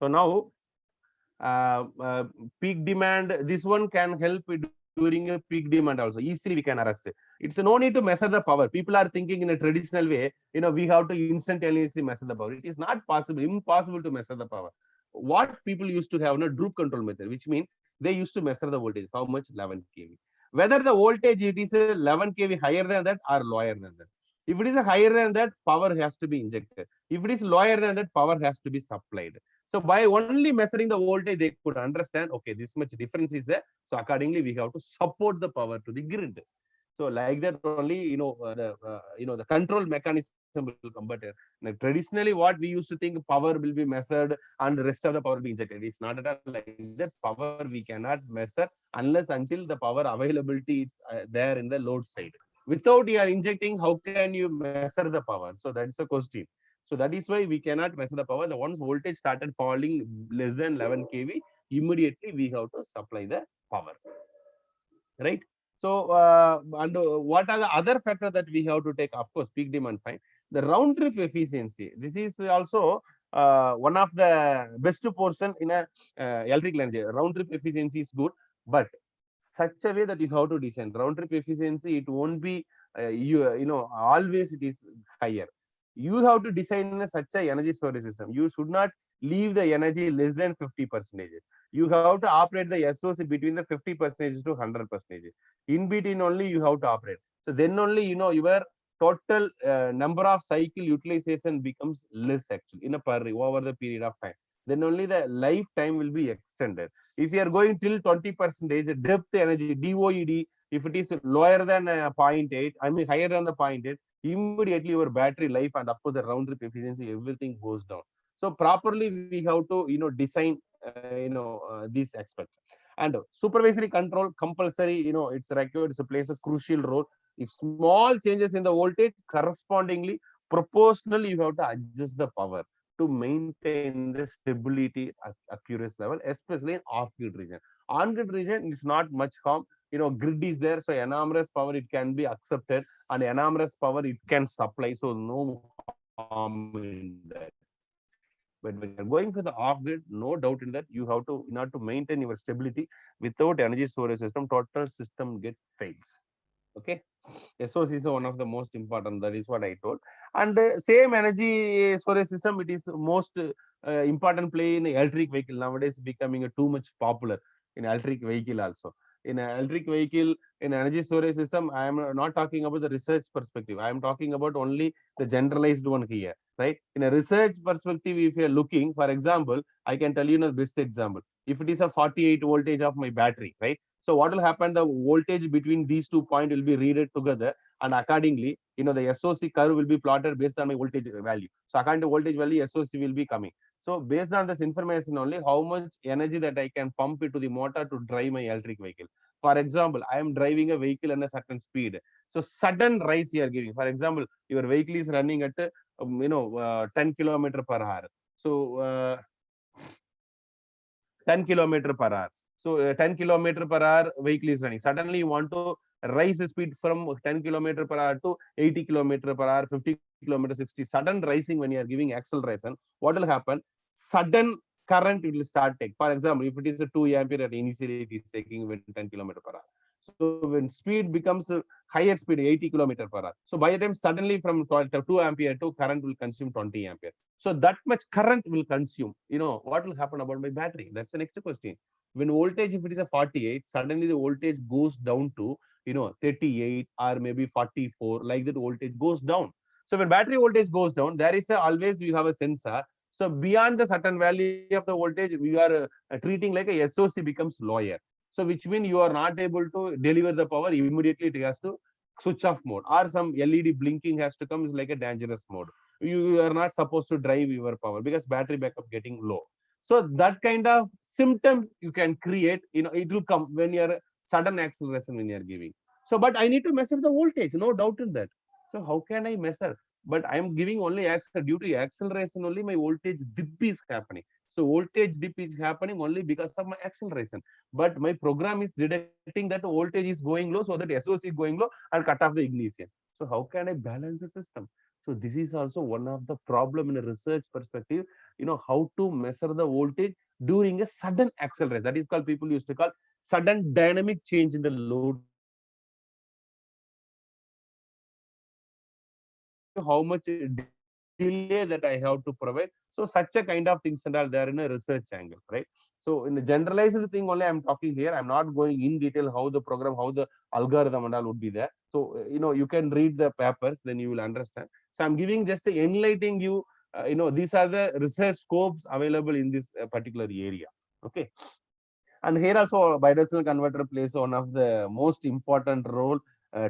so now peak demand, this one can help during a peak demand also. Easily we can arrest it. It's no need to measure the power. People are thinking in a traditional way, we have to instantaneously measure the power. It is not possible, impossible to measure the power. What people used to have droop control method, which means they used to measure the voltage, how much? 11 kV. Whether the voltage it is 11 kV higher than that or lower than that. If it is higher than that, power has to be injected. If it is lower than that, power has to be supplied. So by only measuring the voltage, they could understand, okay, this much difference is there. So accordingly, we have to support the power to the grid. So like that only, the control mechanism ensemble converter. Now, traditionally, what we used to think power will be measured and the rest of the power will be injected. It's not at all like that. Power we cannot measure unless until the power availability is there in the load side. Without you are injecting, how can you measure the power? So that's the question. So that is why we cannot measure the power. The once voltage started falling less than 11 kV, immediately we have to supply the power, right? So and what are the other factors that we have to take? Of course, peak demand, fine. The round trip efficiency, this is also one of the best portion in a electrical energy. Round trip efficiency is good, but such a way that you have to design round trip efficiency, it won't be you know, always it is higher. You have to design such a energy storage system. You should not leave the energy less than 50%. You have to operate the SOC between the 50% to 100%. In between only you have to operate. So then only, you know, your total number of cycle utilization becomes less actually in a per over the period of time. Then only the lifetime will be extended. If you are going till 20%, depth energy, DOED, if it is lower than 0.8, I mean higher than the 0.8, immediately your battery life and of course the round trip efficiency, everything goes down. So properly we have to, you know, design these aspects. And supervisory control compulsory, you know, it's required to plays a crucial role. If small changes in the voltage, correspondingly proportionally you have to adjust the power to maintain the stability accuracy level, especially in off-grid region. On-grid region is not much harm. You know, grid is there, so enormous power it can be accepted, and enormous power it can supply. So no harm in that. But when you're going for the off-grid, no doubt in that you have to, in order to maintain your stability, without energy storage system, total system get fails. Okay. SOC is one of the most important. That is what I told. And same energy storage system, it is most important play in electric vehicle nowadays, becoming too much popular in electric vehicle also. In an electric vehicle, in energy storage system, I am not talking about the research perspective. I am talking about only the generalized one here, right? In a research perspective, if you are looking, for example, I can tell you the best example. If it is a 48 voltage of my battery, right? So what will happen? The voltage between these 2 points will be read together, and accordingly, you know, the SOC curve will be plotted based on my voltage value. So according to voltage value, SOC will be coming. So based on this information only, how much energy that I can pump into the motor to drive my electric vehicle. For example, I am driving a vehicle at a certain speed. So sudden rise you are giving. For example, your vehicle is running at 10 kilometer per hour. So 10 kilometer per hour. So 10 kilometer per hour vehicle is running. Suddenly you want to rise the speed from 10 kilometer per hour to 80 kilometer per hour, 50 kilometer, 60. Sudden rising when you are giving acceleration, what will happen? Sudden current it will start take. For example, if it is a 2 ampere at initially it is taking with 10 kilometer per hour. So when speed becomes higher speed, 80 kilometer per hour. So by the time suddenly from 2 ampere to current will consume 20 ampere. So that much current will consume. You know, what will happen about my battery? That's the next question. When voltage, if it is a 48, suddenly the voltage goes down to, 38 or maybe 44, like that voltage goes down. So when battery voltage goes down, there is always we have a sensor. So beyond the certain value of the voltage, we are treating like a SOC becomes lower. So which means you are not able to deliver the power immediately. It has to switch off mode, or some LED blinking has to come, is like a dangerous mode. You are not supposed to drive your power because battery backup getting low. So that kind of symptoms you can create, it will come when you're sudden acceleration when you're giving. So but I need to measure the voltage, no doubt in that. So how can I measure? But I'm giving only due to acceleration only my voltage dip is happening. So voltage dip is happening only because of my acceleration. But my program is detecting that voltage is going low, so that SOC is going low and cut off the ignition. So how can I balance the system? So this is also one of the problem in a research perspective, how to measure the voltage during a sudden acceleration. That is called, people used to call sudden dynamic change in the load side. So how can I measure that? So how much delay that I have to provide. So such a kind of things and all there in a research angle, right? So in the generalized thing only I'm talking here. I'm not going in detail how the program, how the algorithm and all would be there. So you can read the papers, then you will understand. So I'm giving just enlightening you. These are the research scopes available in this particular area. Okay. And here also bidirectional converter plays one of the most important role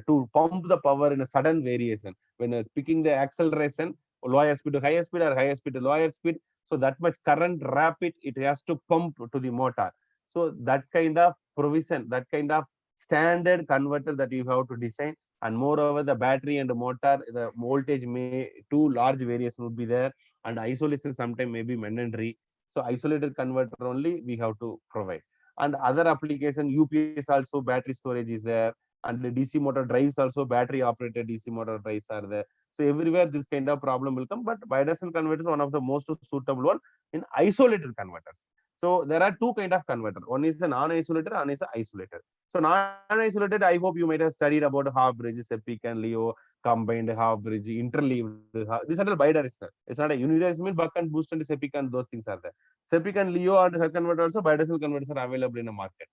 to pump the power in a sudden variation. When picking the acceleration, lower speed to higher speed or higher speed to lower speed, so that much current rapid it has to pump to the motor. So that kind of provision, that kind of standard converter that you have to design. And moreover, the battery and the motor, the voltage may too large variation would be there, and isolation sometimes may be mandatory. So isolated converter only we have to provide. And other application, UPS also, battery storage is there, and the DC motor drives also, battery operated DC motor drives are there. So everywhere this kind of problem will come, but bidirectional converter is one of the most suitable one in isolated converters. So there are two kind of converter. One is the non-isolated, one is the isolated. So non-isolated, I hope you might have studied about half bridge, SEPIC and LEO, combined half bridge, interleaved. These are all bidirectional. It's not a unidirectional, buck and boost and SEPIC and those things are there. SEPIC and LEO and her converter also, bidirectional converters are available in the market,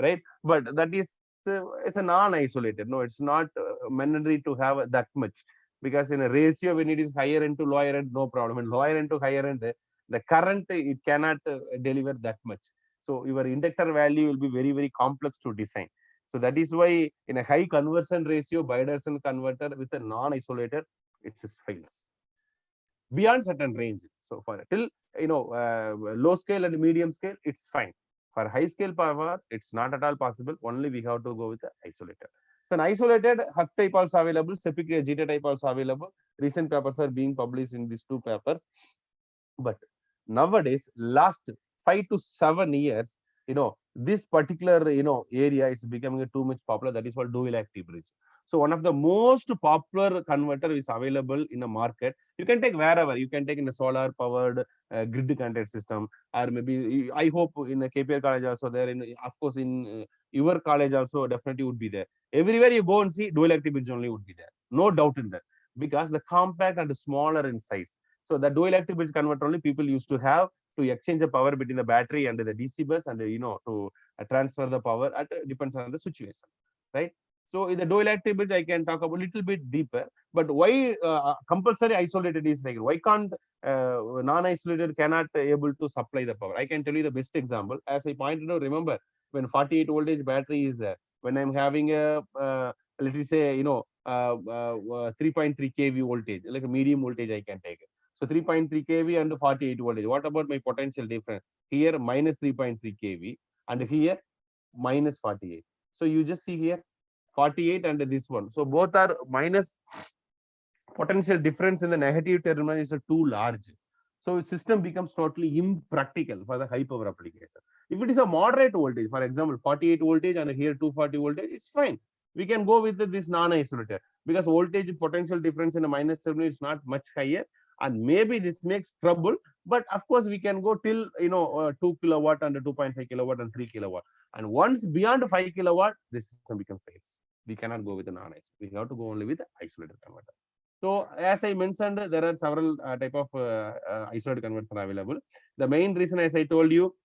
right? But that is it's a non-isolated. No, it's not mandatory to have that much, because in a ratio when it is higher end to lower end, no problem. And lower end to higher end, the current it cannot deliver that much. So your inductor value will be very, very complex to design. So that is why in a high conversion ratio, bidirectional converter with a non-isolated, it just fails beyond certain range. So for till low scale and medium scale, it's fine. For high scale power, it's not at all possible. Only we have to go with the isolated. So an isolated Huck type also available, SEPIC Zeta type also available. Recent papers are being published in these two papers. But nowadays, last 5 to 7 years, this particular area is becoming too much popular. That is called dual active bridge. So one of the most popular converter is available in the market. You can take wherever. You can take in a solar powered grid connected system, or maybe I hope in a KPR college also there. In of course in your college also definitely would be there. Everywhere you go and see, dual active bridge only would be there. No doubt in that, because the compact and smaller in size. So the dual active bridge converter only people used to have to exchange the power between the battery and the DC bus, and to transfer the power. Depends on the situation, right? So in the dual active bridge, I can talk about a little bit deeper. But why compulsory isolated is like, why can't non-isolated cannot able to supply the power? I can tell you the best example. As I pointed out, remember when 48 voltage battery is there, when I'm having a let me say 3.3 kV voltage, like a medium voltage I can take it. So 3.3 kV and 48 voltage. What about my potential difference? Here minus 3.3 kV and here minus 48. So you just see here 48 and this one. So both are minus, potential difference in the negative terminal is too large. So system becomes totally impractical for the high power application. If it is a moderate voltage, for example, 48 voltage and here 240 voltage, it's fine. We can go with this non-isolated, because voltage potential difference in a minus terminal is not much higher, and maybe this makes trouble. But of course, we can go till 2 kilowatt and 2.5 kilowatt and 3 kilowatt. And once beyond 5 kilowatt, the system becomes fails. We cannot go with the non-isolated. We have to go only with the isolated converter. So as I mentioned, there are several type of isolated converters available. The main reason, as I told you,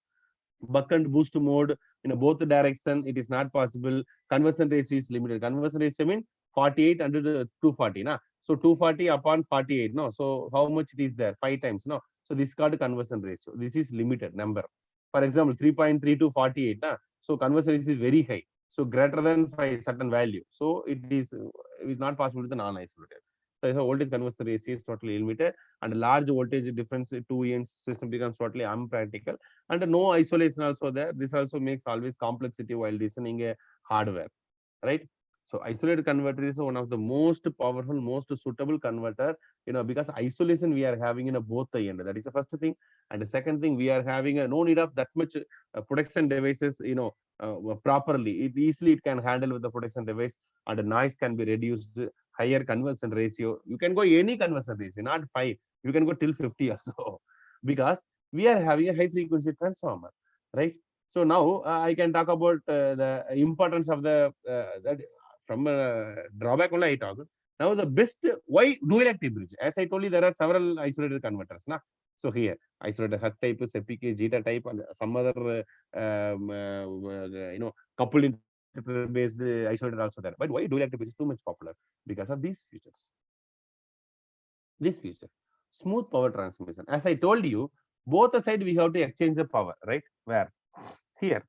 buck and boost mode in both direction, it is not possible. Conversion ratio is limited. Conversion ratio means 48 under 240. Na? So 240 upon 48. No. So how much it is there? 5 times. No. So this is called conversion ratio. This is limited number. For example, 3.3 to 48. Na? So conversion ratio is very high. So greater than 5 certain value. So it is not possible with the non-isolated. So voltage conversion ratio is totally limited, and large voltage difference 2 ends system becomes totally unpractical, and no isolation also there. This also makes always complexity while designing a hardware, right? So isolated converter is one of the most powerful, most suitable converter, because isolation we are having in both the end. That is the first thing. And the second thing, we are having no need of that much protection devices, properly. It can handle with the protection device, and the noise can be reduced, higher conversion ratio. You can go any conversion ratio, not 5. You can go till 50 or so, because we are having a high frequency transformer, right? So now I can talk about the importance of the that from drawback only I talk. Now the best, why dual active bridge? As I told you, there are several isolated converters. Na? So here, isolated Huck type, SEPIC, Zeta type, and some other coupled based isolated also there. But why dual active bridge is too much popular? Because of these features. This feature, smooth power transmission. As I told you, both the side we have to exchange the power, right? Where? Here.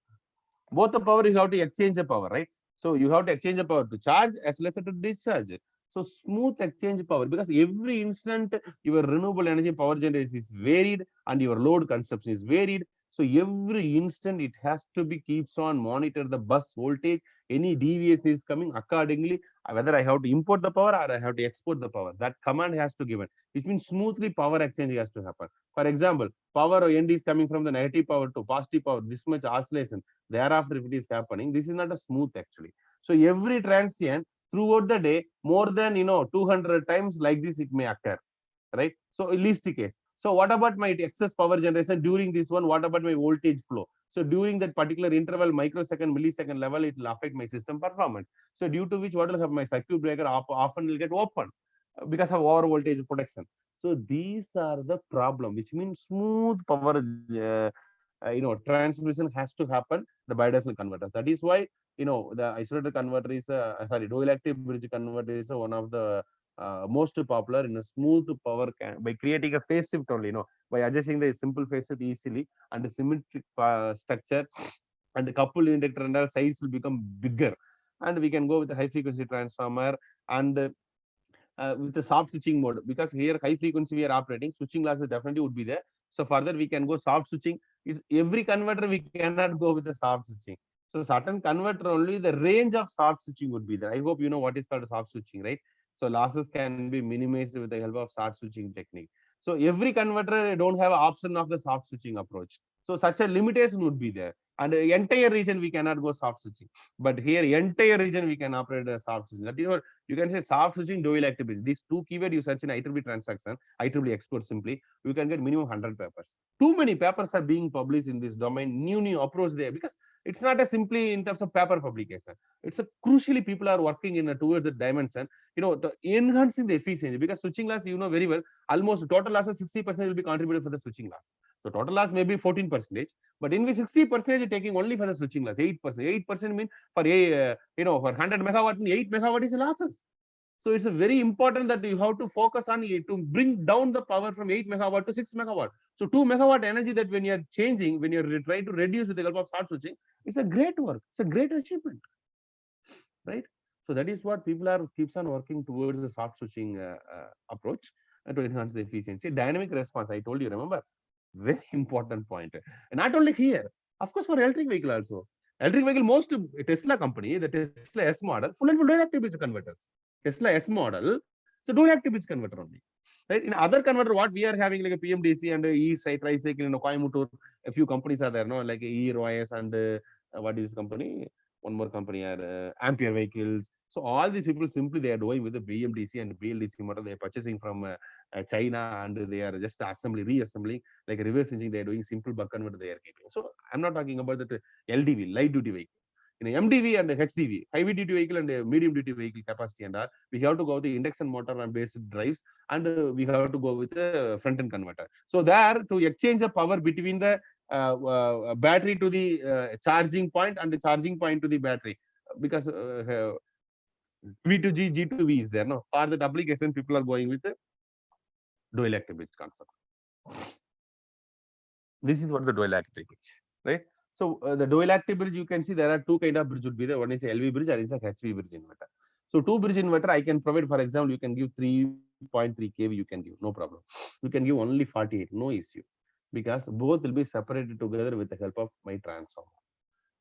Both the power you have to exchange the power, right? So you have to exchange the power to charge as well as to discharge. So smooth exchange power, because every instant your renewable energy power generation is varied and your load consumption is varied. So every instant it has to be keeps on monitor the bus voltage. Any deviation is coming accordingly. Whether I have to import the power or I have to export the power, that command has to given, which means smoothly power exchange has to happen. For example, power end is coming from the negative power to positive power. This much oscillation. Thereafter, if it is happening, this is not a smooth actually. So every transient throughout the day, more than 200 times like this it may occur, right? So least case. So what about my excess power generation during this one? What about my voltage flow? So during that particular interval, microsecond, millisecond level, it will affect my system performance. So due to which what will happen, my circuit breaker often will get open because of over voltage protection. So these are the problem, which means smooth power transmission has to happen, the bidirectional converter. That is why the isolated converter is dual active bridge converter is one of the most popular in a smooth power by creating a phase shift only, by adjusting the simple phase shift easily and the symmetric structure, and the coupled inductor and our size will become bigger, and we can go with the high frequency transformer and with the soft switching mode, because here high frequency we are operating, switching losses definitely would be there. So further we can go soft switching. Every converter we cannot go with the soft switching. So certain converter only the range of soft switching would be there. I hope you know what is called soft switching, right? So losses can be minimized with the help of soft switching technique. So every converter don't have option of the soft switching approach. So such a limitation would be there. And the entire region we cannot go soft switching. But here entire region we can operate a soft switching. That is what you can say soft switching, dual activity. These two keyword you search in IEEE transaction, IEEE export simply, you can get minimum 100 papers. Too many papers are being published in this domain, new approach there, because it's not a simply in terms of paper publication. It's a crucially people are working in towards the dimension, the enhancing the efficiency, because switching loss, very well, almost total loss of 60% will be contributed for the switching loss. So total loss may be 14%, but in which 60% taking only for the switching loss, 8%. 8% means for a for 100 megawatt, 8 megawatt is losses. So it's a very important that you have to focus on to bring down the power from 8 megawatt to 6 megawatt. So 2 megawatt energy that when you're changing, when you're trying to reduce with the help of soft switching, it's a great work. It's a great achievement, right? So that is what people are keeps on working towards the soft switching approach to enhance the efficiency. Dynamic response, I told you, remember, very important point. And not only here, of course, for electric vehicle also. Electric vehicle, most Tesla company, the Tesla S model, full and full dual active bridge converters. Tesla S model, so dual active bridge converter only. Right? In other converter, what we are having like a PMDC and tricycle, Coimbatore, a few companies are there, no, like E-Royce and what is this company? One more company are Ampere vehicles. So all these people simply they are doing with the BMDC and BLDC model. They are purchasing from China and they are just reassembling, like reverse engineering. They are doing simple buck converter they are keeping. So I'm not talking about the LDV, light duty vehicle. In MDV and HDV, heavy duty vehicle and medium duty vehicle capacity and all, we have to go with the induction motor and based drives, and we have to go with the front end converter. So there to exchange the power between the battery to the charging point and the charging point to the battery, because V to G, G to V is there. No, for that application, people are going with the dual active bridge concept. This is what the dual active bridge, right? So the dual active bridge, you can see there are two kind of bridge would be there. One is a LV bridge, and is a HV bridge inverter. So two bridge inverter, I can provide. For example, you can give 3.3 kV. You can give no problem. You can give only 48, no issue, because both will be separated together with the help of my transformer.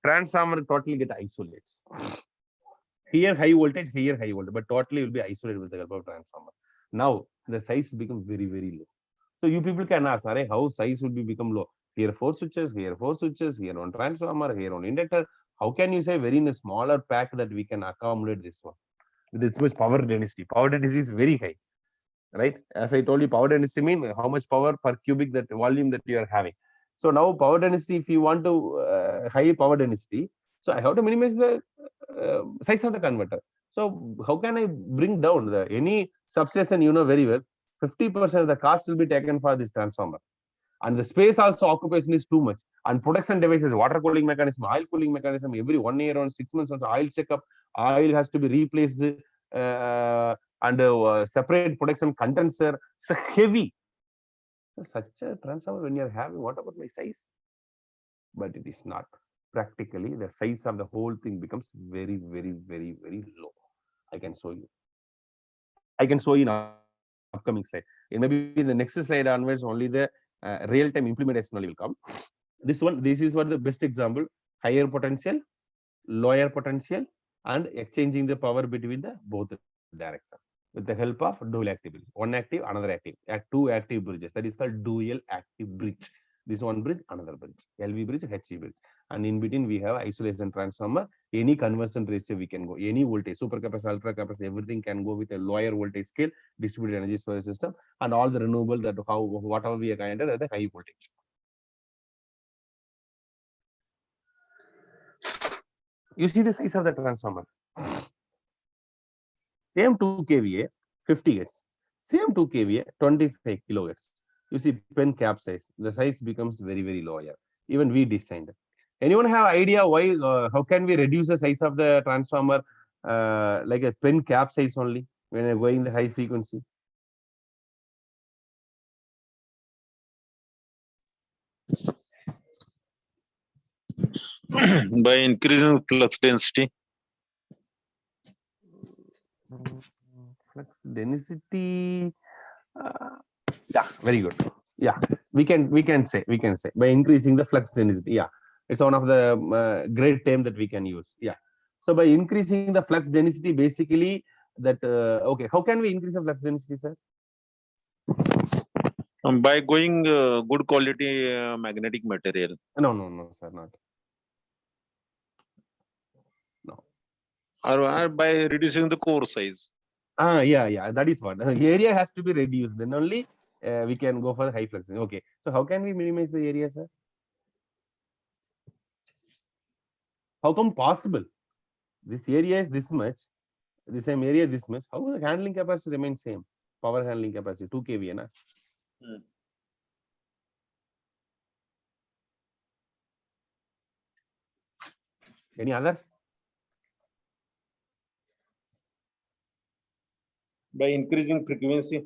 Transformer totally get isolates. Here high voltage, here high voltage, but totally will be isolated with the help of transformer. Now the size will become very, very low. So you people can ask, how size will be become low? Here 4 switches, here 4 switches, here on transformer, here on inductor. How can you say very in a smaller pack that we can accommodate this one? With this much power density. Power density is very high, right? As I told you, power density means how much power per cubic that volume that you are having. So now power density, if you want to high power density, so I have to minimize the size of the converter. So how can I bring down the any substation? You know very well, 50% of the cost will be taken for this transformer, and the space also occupation is too much. And production devices, water cooling mechanism, oil cooling mechanism, every 1 year or 6 months, also oil checkup, oil has to be replaced, and separate production condenser. So heavy. So such a transformer when you're having, what about my size? But it is not. practically the size of the whole thing becomes very, very, very, very low. I can show you. I can show you in upcoming slide. And maybe in the next slide onwards, only the real-time implementation only will come. This is what the best example: higher potential, lower potential, and exchanging the power between the both directions with the help of dual active bridge. One active, another active. Two active bridges. That is called dual active bridge. This one bridge, another bridge. LV bridge, HV bridge. And in between we have isolation transformer. Any conversion ratio we can go. Any voltage, super capacitor, ultra capacitor, everything can go with a lower voltage scale, distributed energy storage system, and all the renewable that whatever we are kind of at the high voltage. You see the size of the transformer. Same 2 kVA, 50 hertz. Same 2 kVA, 25 kilohertz. You see pen cap size. The size becomes very, very lower. Even we designed. Anyone have idea why? How can we reduce the size of the transformer like a pen cap size only when you're going the high frequency? By increasing flux density. Flux density. Yeah, very good. Yeah, we can say by increasing the flux density. Yeah, it's one of the great term that we can use. Yeah, so by increasing the flux density, basically that okay, how can we increase the flux density, sir? By going good quality magnetic material. No, sir, not. No. Or by reducing the core size. Yeah, that is what. The area has to be reduced. Then only we can go for the high flux. Okay, so how can we minimize the area, sir? How come possible? This area is this much, the same area this much. How will the handling capacity remain same? Power handling capacity 2 kVA, na? Any others? By increasing frequency.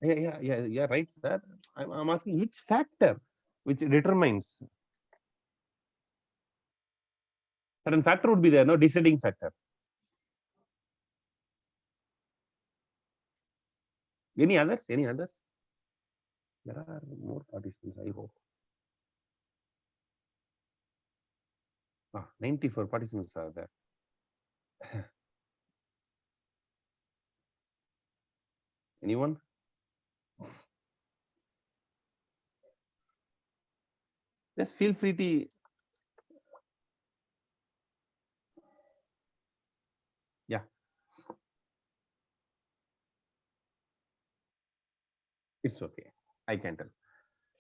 Yeah, right, sir. I'm asking which factor which determines. Certain factor would be there, no deciding factor. Any others? Any others? There are more participants, I hope. 94 participants are there. Anyone? Just feel free to. Yeah. It's okay. I can tell.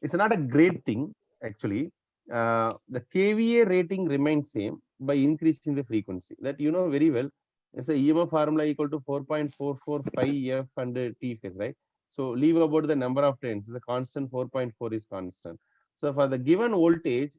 It's not a great thing, actually. The KVA rating remains same by increasing the frequency. That you know very well. It's a EMF formula equal to 4.445 F and T phase, right? So leave about the number of turns. The constant 4.4 is constant. So for the given voltage,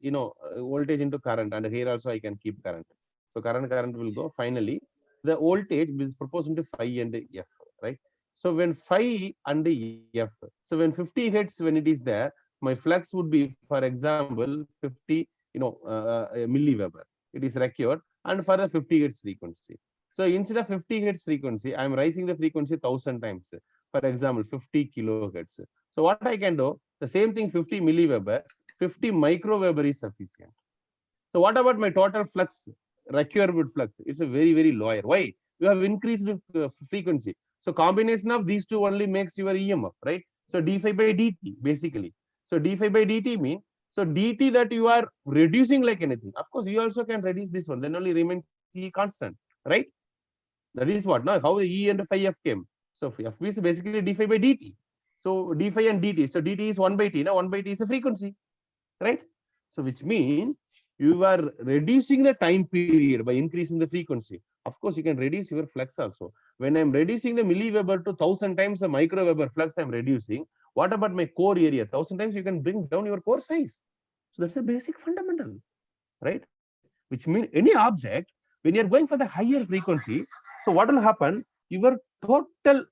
voltage into current, and here also I can keep current. So current will go. Finally, the voltage is proportional to phi and F, right? So when phi and F, so when 50 hertz, when it is there, my flux would be, for example, 50, milliweber. It is required, and for the 50 hertz frequency. So instead of 50 hertz frequency, I am raising the frequency 1000 times. For example, 50 kilohertz. So what I can do, the same thing, 50 milliweber, 50 microweber is sufficient. So what about my total flux, required flux? It's a very, very lower. Why? You have increased the frequency. So combination of these two only makes your EMF, right? So d phi by dt, basically. So d phi by dt means, so dt that you are reducing like anything. Of course, you also can reduce this one, then only remains E constant, right? That is what, now how E and phi F came. So F is basically d phi by dt. So d phi and dt. So dt is 1 by t. Now 1 by t is a frequency, right? So which means you are reducing the time period by increasing the frequency. Of course, you can reduce your flux also. When I'm reducing the milliweber to 1000 times the microweber flux, I'm reducing. What about my core area? 1000 times you can bring down your core size. So that's a basic fundamental, right? Which means any object, when you're going for the higher frequency, so what will happen? Your total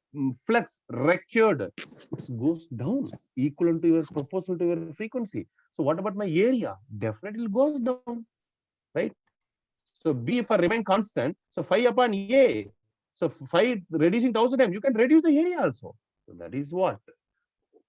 flux required goes down equal to your proportional to your frequency. So what about my area? Definitely it goes down, right? So B for remain constant. So phi upon A. So phi reducing 1000 times, you can reduce the area also. So that is what.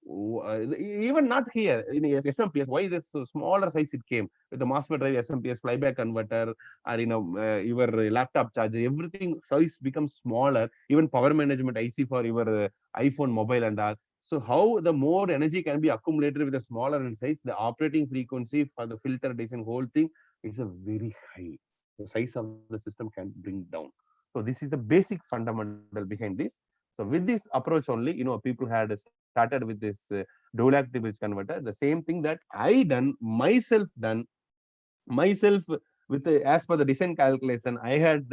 Even not here in SMPS, why this so smaller size it came with the MOSFET drive, SMPS, flyback converter, or your laptop charger, everything size becomes smaller. Even power management IC for your iPhone mobile and all. So how the more energy can be accumulated with a smaller in size, the operating frequency for the filter design whole thing is a very high. The size of the system can bring down. So this is the basic fundamental behind this. So with this approach only, people had started with this dual active bridge converter. The same thing that I done myself with as per the design calculation. I had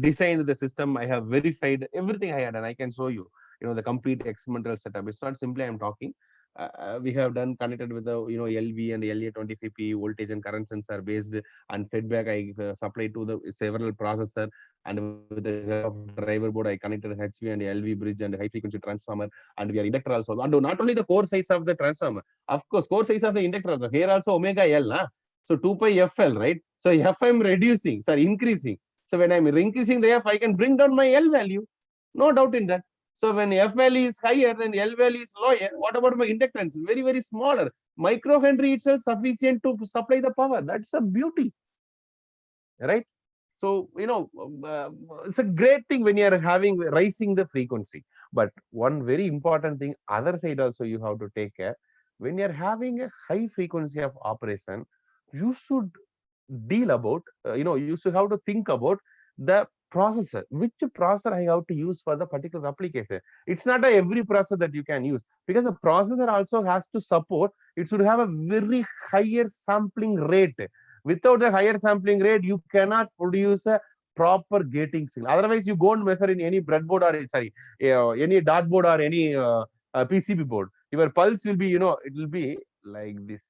designed the system. I have verified everything I had, and I can show you. The complete experimental setup. It's not simply I'm talking. We have done connected with the LV and LA25P voltage and current sensor based and feedback. I supplied to the several processor, and with the help of driver board I connected HV and LV bridge and high frequency transformer, and we are inductor also. And not only the core size of the transformer, of course, core size of the inductor also. Here also omega L, na? So 2 pi FL, right? So F I'm reducing, sorry, increasing. So when I'm increasing the F, I can bring down my L value. No doubt in that. So when F value is higher and L value is lower, what about my inductance? Very, very smaller. Microhenry itself sufficient to supply the power. That's a beauty, right? So, it's a great thing when you are rising the frequency. But one very important thing, other side also you have to take care. When you are having a high frequency of operation, you should deal about, you should have to think about the processor. Which processor I have to use for the particular application? It's not every processor that you can use, because the processor also has to support, it should have a very higher sampling rate. Without the higher sampling rate, you cannot produce a proper gating signal. Otherwise, you go and measure in any breadboard or any dartboard or any PCB board. Your pulse will be, it will be like this.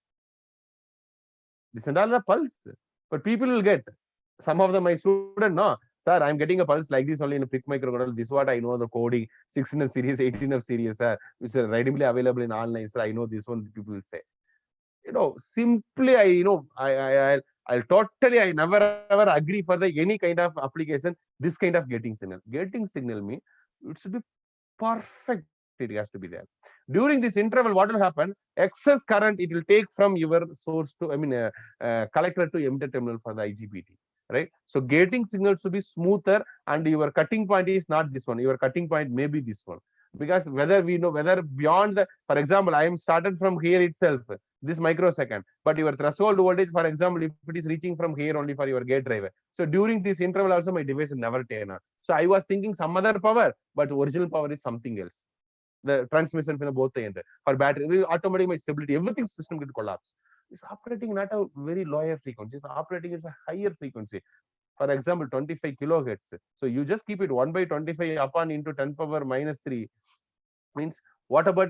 This and all the pulse. But people will get, some of them, my student, no, sir, I'm getting a pulse like this only in a PIC microcontroller. This is what I know the coding, 16F series, 18F series, sir, which are readily available in online. Sir, I know this one, people will say. Simply I'll totally, I never ever agree for the any kind of application, this kind of gating signal. Gating signal means it should be perfect. It has to be there. During this interval, what will happen? Excess current it will take from your source to, collector to emitter terminal for the IGBT, right? So gating signal should be smoother, and your cutting point is not this one. Your cutting point may be this one, because whether beyond the, for example, I am started from here itself, this microsecond, but your threshold voltage, for example, if it is reaching from here only for your gate driver. So during this interval also my device is never turn on. So I was thinking some other power, but original power is something else. The transmission from both the end. For battery, automatically my stability, everything system will collapse. It's operating not a very lower frequency, it's operating at a higher frequency. For example, 25 kilohertz. So you just keep it 1 by 25 upon into 10 power minus 3 means, what about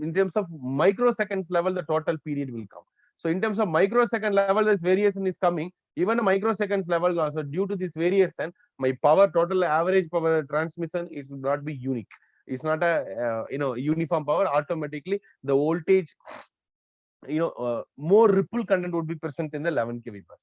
in terms of microseconds level, the total period will come. So in terms of microsecond level, this variation is coming. Even a microseconds level also, due to this variation, my power, total average power transmission, it will not be unique. It's not a uniform power. Automatically the voltage, more ripple content would be present in the 11 kV bus.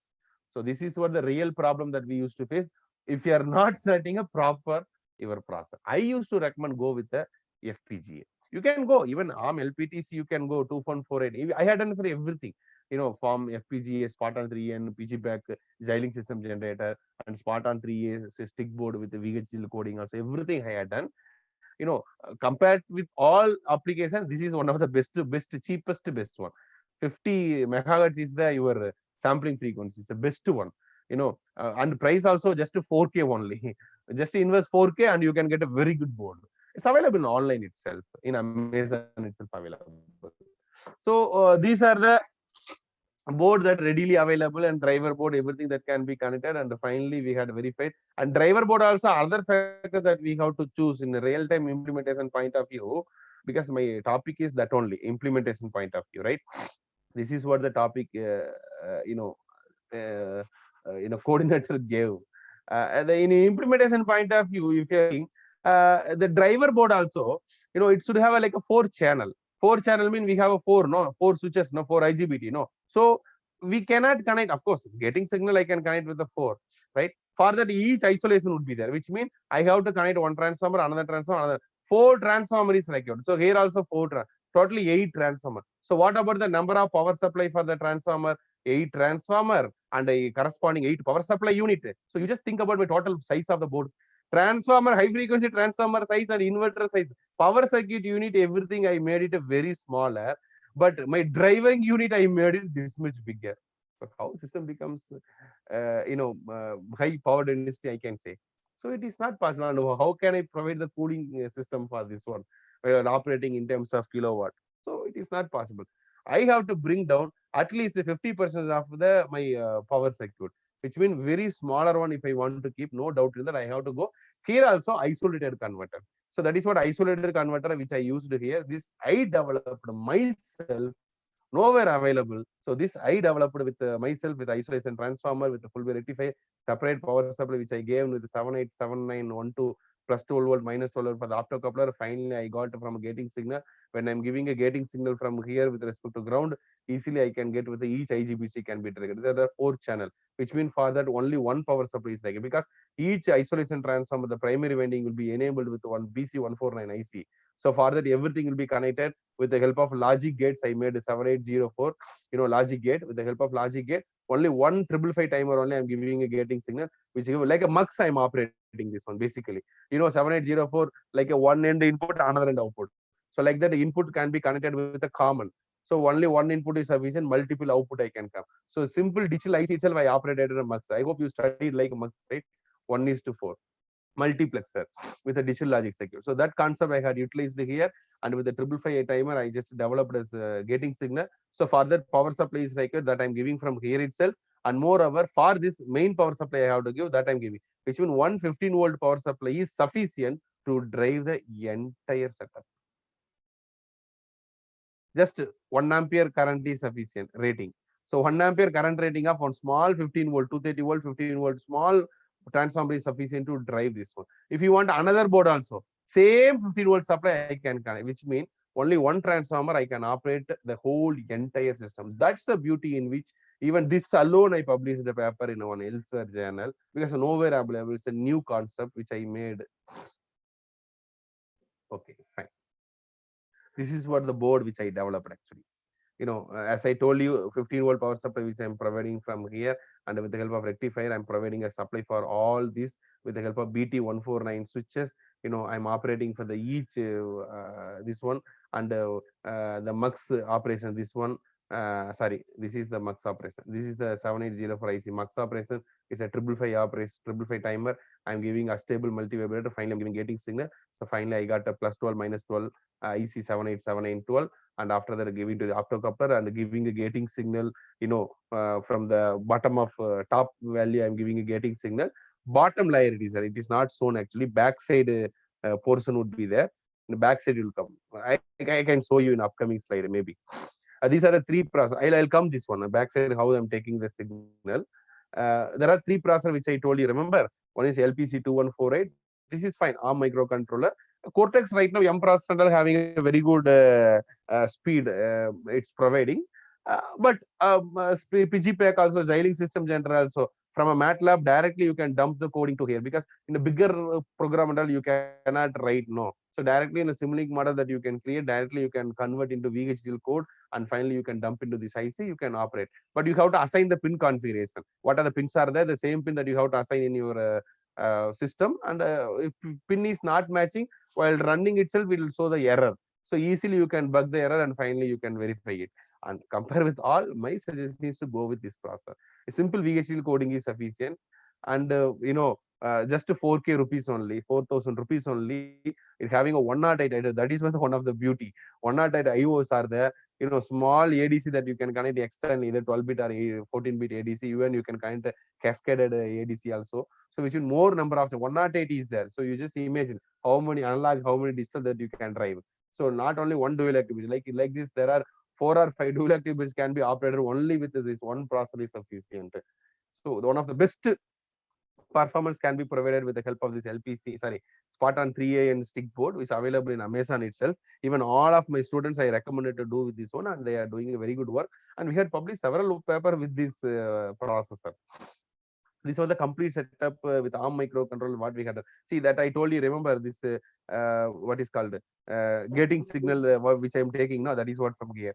So this is what the real problem that we used to face. If you are not setting a proper your processor, I used to recommend go with the FPGA. You can go even ARM LPTC, you can go 2148. I had done for everything, from FPGA, Spartan 3N, PGBack, Xilinx system generator, and Spartan 3A stick board with the VHDL coding. Also everything I had done. Compared with all applications, this is one of the best, cheapest, best one. 50 megahertz is your sampling frequency. It's the best one. And price also just 4K only. Just invest 4K and you can get a very good board. It's available in online itself, in Amazon itself available. So these are the board that readily available, and driver board, everything that can be connected. And finally we had verified, and driver board also other factor that we have to choose in a real-time implementation point of view, because my topic is that only implementation point of view, right? This is what the topic coordinator gave. In implementation point of view, if you're the driver board also, it should have like a 4 channel. 4 channel mean we have a 4, no, 4 switches, no, 4 IGBT, no. So we cannot connect, of course, getting signal I can connect with the 4, right? For that each isolation would be there, which means I have to connect one transformer, another transformer, another 4 transformer is required. So here also 4, totally 8 transformer. So what about the number of power supply for the transformer? 8 transformer and a corresponding 8 power supply unit. So you just think about the total size of the board. Transformer, high frequency transformer size and inverter size, power circuit unit, everything I made it a very smaller, but my driving unit I made it this much bigger. So how system becomes high power density, I can say. So it is not possible. And how can I provide the cooling system for this one while operating in terms of kilowatt? So it is not possible. I have to bring down at least 50% of the my power circuit, which means very smaller one. If I want to keep, no doubt in that I have to go here also isolated converter. So that is what isolated converter which I used here. This I developed myself, nowhere available. So this I developed with myself with isolation transformer with the full rectifier, separate power supply which I gave with 787912 plus 12 volt minus 12 volt for the optocoupler. Finally, I got from a gating signal. When I'm giving a gating signal from here with respect to ground, easily I can get with each IGBT can be triggered. There are 4 channel, which means for that only one power supply is taken because each isolation transformer, the primary winding will be enabled with one BC149 IC. So for that, everything will be connected with the help of logic gates. I made a 7804, logic gate. With the help of logic gate, only one 555 timer only I'm giving a gating signal, which is like a mux I'm operating this one basically. 7804, like a one end input, another end output. So like that, the input can be connected with a common. So only one input is sufficient, multiple output I can come. So simple digital IC itself, I operated a mux. I hope you studied like a mux, right? 1:4 multiplexer with a digital logic circuit. So that concept I had utilized here, and with the 555 timer, I just developed as a gating signal. So for that power supply is required that I'm giving from here itself. And moreover, for this main power supply I have to give that I'm giving, which means 115 volt power supply is sufficient to drive the entire setup. Just 1 ampere current is sufficient rating. So 1 ampere current rating of one small 15 volt, 230 volt, 15 volt small transformer is sufficient to drive this one. If you want another board also, same 15 volt supply I can connect, which means only one transformer I can operate the whole entire system. That's the beauty in which even this alone I published a paper in one Elsewhere journal because nowhere available. It's a new concept which I made. Okay, fine. This is what the board which I developed actually. As I told you, 15 volt power supply which I'm providing from here, and with the help of rectifier, I'm providing a supply for all this with the help of BT149 switches. I'm operating for the each this one, and the mux operation. This one, sorry, this is the mux operation. This is the 7804 IC mux operation. It's a 555 operation, 555 timer. I'm giving a stable multi-vibrator. Finally, I'm giving gating signal. So finally, I got a plus 12 minus 12 IC 787912. And after that giving to the optocoupler and giving a gating signal, from the bottom of top value, I'm giving a gating signal. Bottom layer it is not shown actually. Backside portion would be there. In the backside will come. I can show you in upcoming slide maybe. These are the 3 process. I'll come this one. Backside how I'm taking the signal. There are 3 processors which I told you. Remember, one is LPC2148. This is fine. ARM microcontroller. Cortex right now, M processor having a very good speed it's providing. But PGPAC also, Xilinx system general also, from a MATLAB directly you can dump the coding to here because in a bigger program model you cannot write no. So directly in a Simulink model that you can create, directly you can convert into VHDL code, and finally you can dump into this IC, you can operate. But you have to assign the pin configuration. What are the pins are there? The same pin that you have to assign in your system, and if pin is not matching while running itself, it will show the error. So easily you can bug the error and finally you can verify it. And compare with all, my suggestion is to go with this processor. A simple VHDL coding is sufficient, and just 4K rupees only, 4,000 rupees only. It's having a 108 IO. That is one of the beauty. 108 IOs are there. Small ADC that you can connect externally, either 12-bit or 14-bit ADC. Even you can connect a cascaded ADC also. So which is more number of 108 is there. So you just imagine how many analog, how many digital that you can drive. So not only one dual activity, like this, there are 4 or 5 dual activities can be operated only with this one processor is sufficient. So one of the best performance can be provided with the help of this LPC, Spartan 3A and stick board, which is available in Amazon itself. Even all of my students I recommended to do with this one, and they are doing a very good work. And we had published several paper with this processor. This was the complete setup with ARM microcontroller. What we had, see that I told you. Remember this? What is called gating signal, which I am taking now. That is what from here.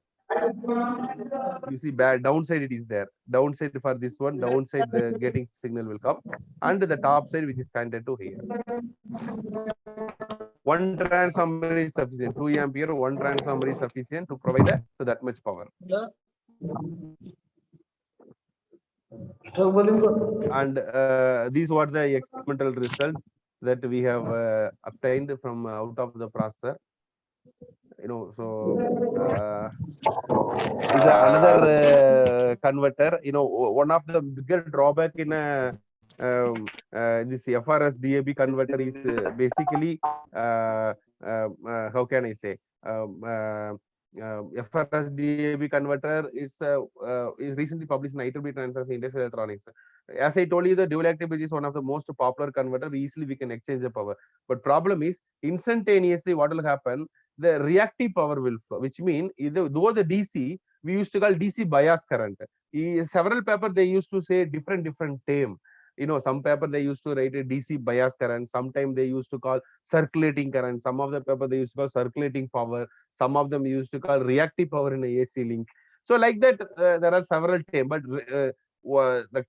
You see, bad downside it is there. Downside for this one, downside the gating signal will come, and the top side which is connected to here. One transformer is sufficient. 2 ampere. One transformer is sufficient to provide to that much power. And these were the experimental results that we have obtained from out of the processor. So is another converter. One of the bigger drawback in this FRS DAB converter is basically how can I say, FRS DAB converter is recently published in IEEE Transaction Industrial Electronics. As I told you, the dual active bridge is one of the most popular converter. Easily we can exchange the power, but problem is instantaneously what will happen, the reactive power will flow, which means either though the DC we used to call DC bias current. Several paper they used to say different term. Some paper they used to write a DC bias current. Sometimes they used to call circulating current. Some of the paper they used to call circulating power. Some of them used to call reactive power in a AC link. So like that, there are several terms, but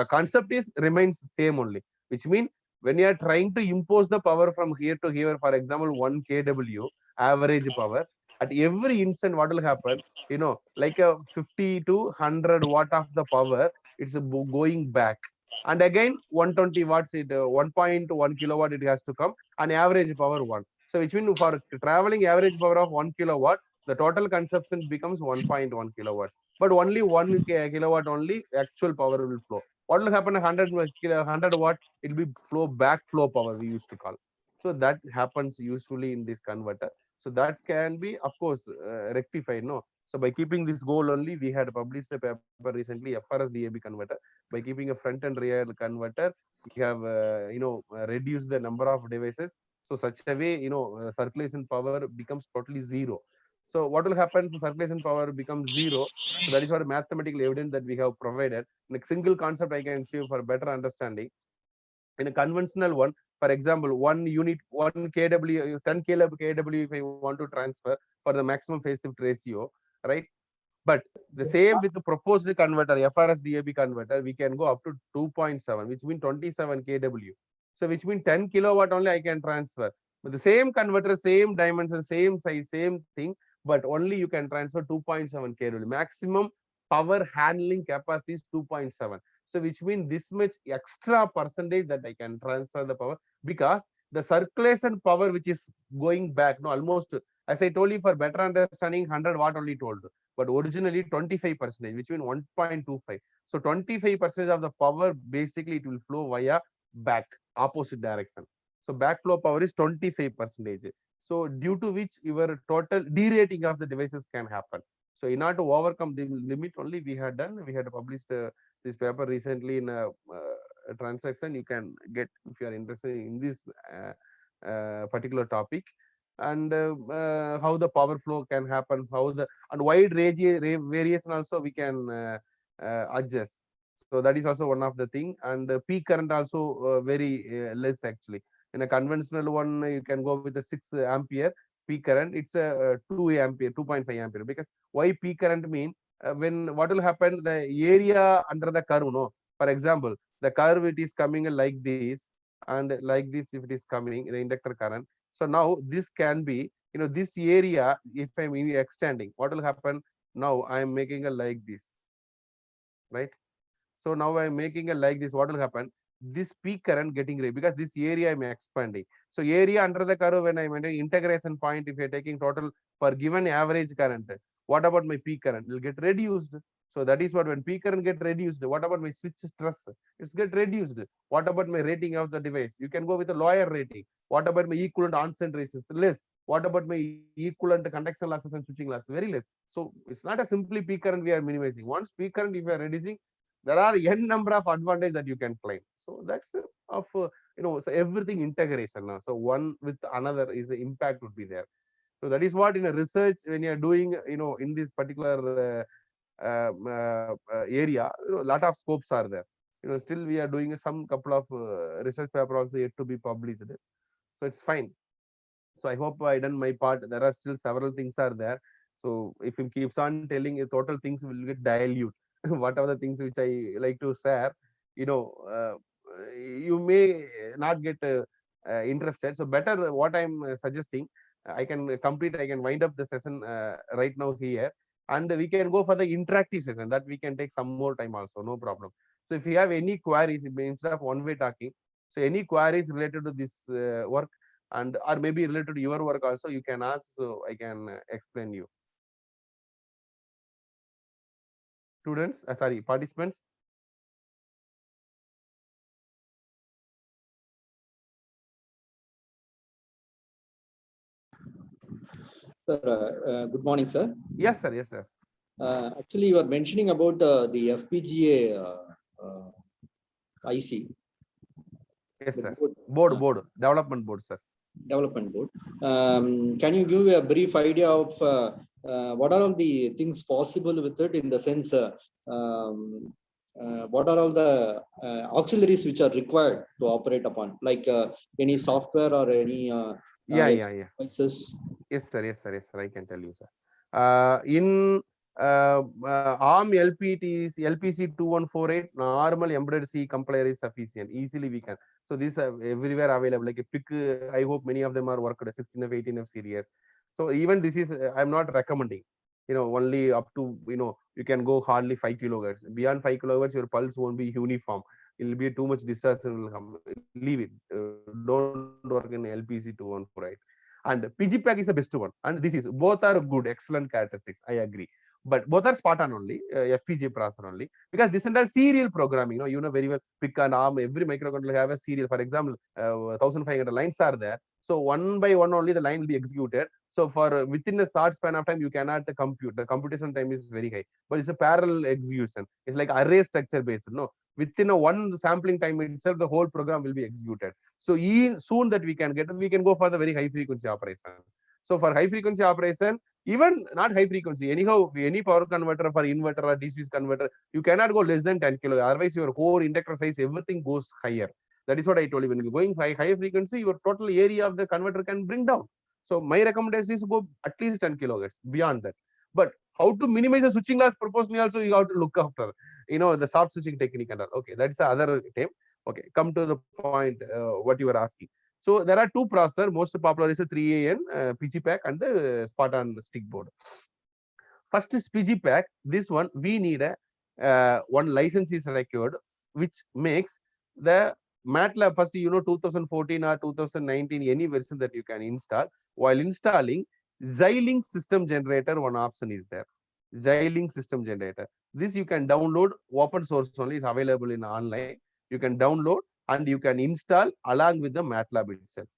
concept is remains same only, which means when you are trying to impose the power from here to here, for example, 1 kW average power, at every instant, what will happen? Like a 50 to 100 watt of the power, it's going back. And again, 120 watts, 1.1 kilowatt, it has to come, and average power 1. So which means for traveling average power of 1 kilowatt, the total consumption becomes 1.1 kilowatt. But only 1 kilowatt only actual power will flow. What will happen? 100 watt, it will be flow power we used to call. So that happens usually in this converter. So that can be, of course, rectified. No. So by keeping this goal only, we had published a paper recently, FRS DAB converter. By keeping a front and rear converter, we have reduced the number of devices. So such a way, circulation power becomes totally zero. So what will happen? The circulation power becomes zero. So that is what mathematical evidence that we have provided. In a single concept, I can show for better understanding. In a conventional one, for example, 1 unit, 1 kW, 10 kW, if I want to transfer for the maximum phase shift ratio, right? But the same with the proposed converter, FRS DAB converter, we can go up to 2.7, which means 27 kW. So which means 10 kilowatt only I can transfer. But the same converter, same dimension, same size, same thing, but only you can transfer 2.7 kW. Maximum power handling capacity is 2.7. So which means this much extra percentage that I can transfer the power, because the circulation power which is going back, no, almost, as I told you, for better understanding, 100 watt only told, but originally 25%, which means 1.25. So 25% of the power basically it will flow via back, opposite direction. So backflow power is 25%. So due to which your total derating of the devices can happen. So in order to overcome the limit only we had published this paper recently in a transaction. You can get if you are interested in this particular topic, and how the power flow can happen, how the and wide variation also we can adjust. So that is also one of the thing, and peak current also very less actually. In a conventional one, you can go with a 6 ampere peak current. It's a 2 ampere, 2.5 ampere. Because why peak current mean? When what will happen? The area under the curve, no. For example, the curve it is coming like this, and like this if it is coming the inductor current. So now this can be, this area, if I'm extending, what will happen? Now I am making a like this, right? So now I'm making a like this, what will happen? This peak current getting raised because this area I'm expanding. So area under the curve, when I'm entering integration point, if you're taking total for given average current, what about my peak current? Will get reduced. So that is what when peak current get reduced, what about my switch stress? It's get reduced. What about my rating of the device? You can go with a lower rating. What about my equivalent on-set resistance? Less. What about my equivalent conduction losses and switching losses? Very less. So it's not a simply peak current we are minimizing. Once peak current if you are reducing, there are n number of advantages that you can claim. So that's of so everything integration now. So one with another is the impact would be there. So that is what in a research when you are doing, in this particular area, a lot of scopes are there. Still we are doing some couple of research paper also yet to be published. So it's fine. So I hope I done my part. There are still several things are there. So if he keeps on telling, total things will get dilute. Whatever the things which I like to share, you may not get interested. So better what I'm suggesting, I can complete. I can wind up the session right now here, and we can go for the interactive session that we can take some more time also. No problem. So if you have any queries, instead of one way talking, so any queries related to this work, and or maybe related to your work also, you can ask, so I can explain you. Students, sorry, participants. Sir, good morning, sir. Yes, sir. Yes, sir. Actually, you are mentioning about the FPGA IC. Yes, the sir. board, Board, development board, sir. development board. Can you give a brief idea of what are all the things possible with it, in the sense what are all the auxiliaries which are required to operate upon, like any software or any Yeah. expenses? Yes, sir. Yes, sir. Yes, sir. I can tell you, sir. In ARM LPC 2148, normal embedded C compiler is sufficient. Easily we can. So these are everywhere available. Like a PIC, I hope many of them are worked 16F, 18F series. So even this is, I'm not recommending. Only up to, you can go hardly 5 kilohertz. Beyond 5 kilohertz, your pulse won't be uniform. It'll be too much distortion will come. Leave it. Don't work in LPC 2148. And PGPAC is the best one, and this is both are good, excellent characteristics. I agree, but both are spot on only, FPGA processor only, because this is serial programming. Very well. PIC and ARM, every microcontroller have a serial. For example, 1500 lines are there. So one by one only the line will be executed. So for within a short span of time, you cannot compute. The computation time is very high, but it's a parallel execution. It's like array structure based. No, within a one sampling time itself, the whole program will be executed. So soon that we can go for the very high frequency operation. So for high frequency operation, even not high frequency, anyhow, any power converter for inverter or DC converter, you cannot go less than 10 kilo. Otherwise, your whole inductor size, everything goes higher. That is what I told you. When you're going high frequency, your total area of the converter can bring down. So my recommendation is to go at least 10 kilohertz, beyond that. But how to minimize the switching loss proportionally also you have to look after, the soft switching technique and all. Okay, that's the other time. Okay, come to the point, what you were asking. So there are two processors. Most popular is the 3AN, PGPAC, and the Spartan stick board. First is PGPAC. This one we need a one license is required, which makes the MATLAB first, 2014 or 2019, any version that you can install. While installing, Xilinx system generator, one option is there. Xilinx system generator. This you can download, open source only, is available in online. You can download and you can install along with the MATLAB itself.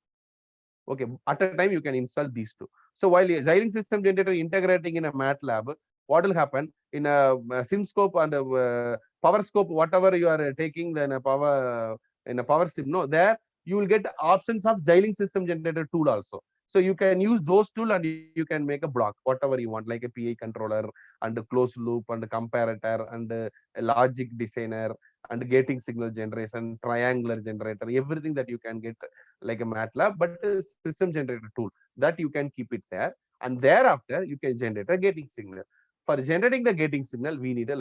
Okay, at a time you can install these two. So while Xilinx system generator integrating in a MATLAB, what will happen in a SimScope and a PowerScope, whatever you are taking, then a power in a power sim, no, there you will get options of Xilinx system generator tool also. So you can use those tool and you can make a block, whatever you want, like a PI controller and a closed loop and a comparator and a logic designer and gating signal generation, triangular generator, everything that you can get like a MATLAB, but a system generator tool that you can keep it there. And thereafter, you can generate a gating signal. For generating the gating signal, we need a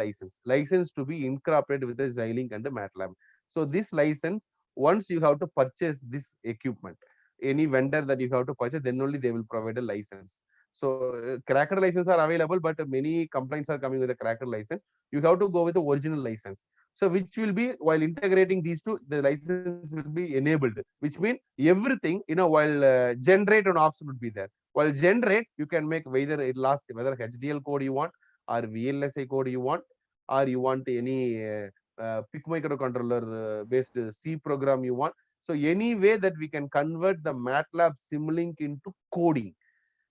license to be incorporated with the Xilinx and the MATLAB. So this license, once you have to purchase this equipment, any vendor that you have to purchase, then only they will provide a license. So cracked license are available, but many complaints are coming with a cracked license. You have to go with the original license. So which will be, while integrating these two, the license will be enabled, which means everything, while generate an option would be there. While generate, you can make whether HDL code you want, or VLSI code you want, or you want any PIC microcontroller based C program you want. So any way that we can convert the MATLAB Simulink into coding.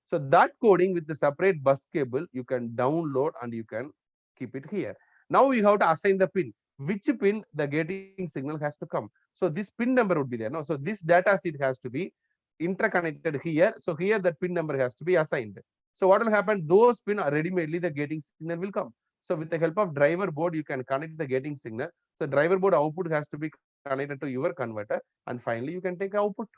So that coding with the separate bus cable, you can download and you can keep it here. Now we have to assign the pin. Which pin the gating signal has to come. So this pin number would be there. No, so this data sheet has to be interconnected here. So here that pin number has to be assigned. So what will happen? Those pin are ready-madely the gating signal will come. So with the help of driver board, you can connect the gating signal. So driver board output has to be connected to your converter, and finally you can take output.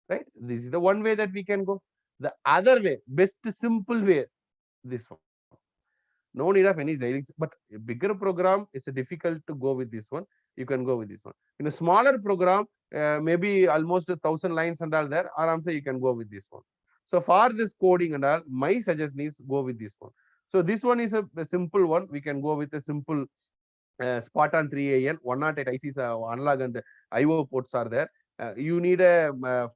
Right? This is the one way that we can go. The other way, best simple way, this one. No need of any Xilinx, but a bigger program is difficult to go with this one. You can go with this one. In a smaller program, maybe almost 1,000 lines and all there, Aram say you can go with this one. So for this coding and all, my suggestion is go with this one. So this one is a simple one. We can go with a simple Spartan 3AN 108 ICs analog and IO ports are there. You need a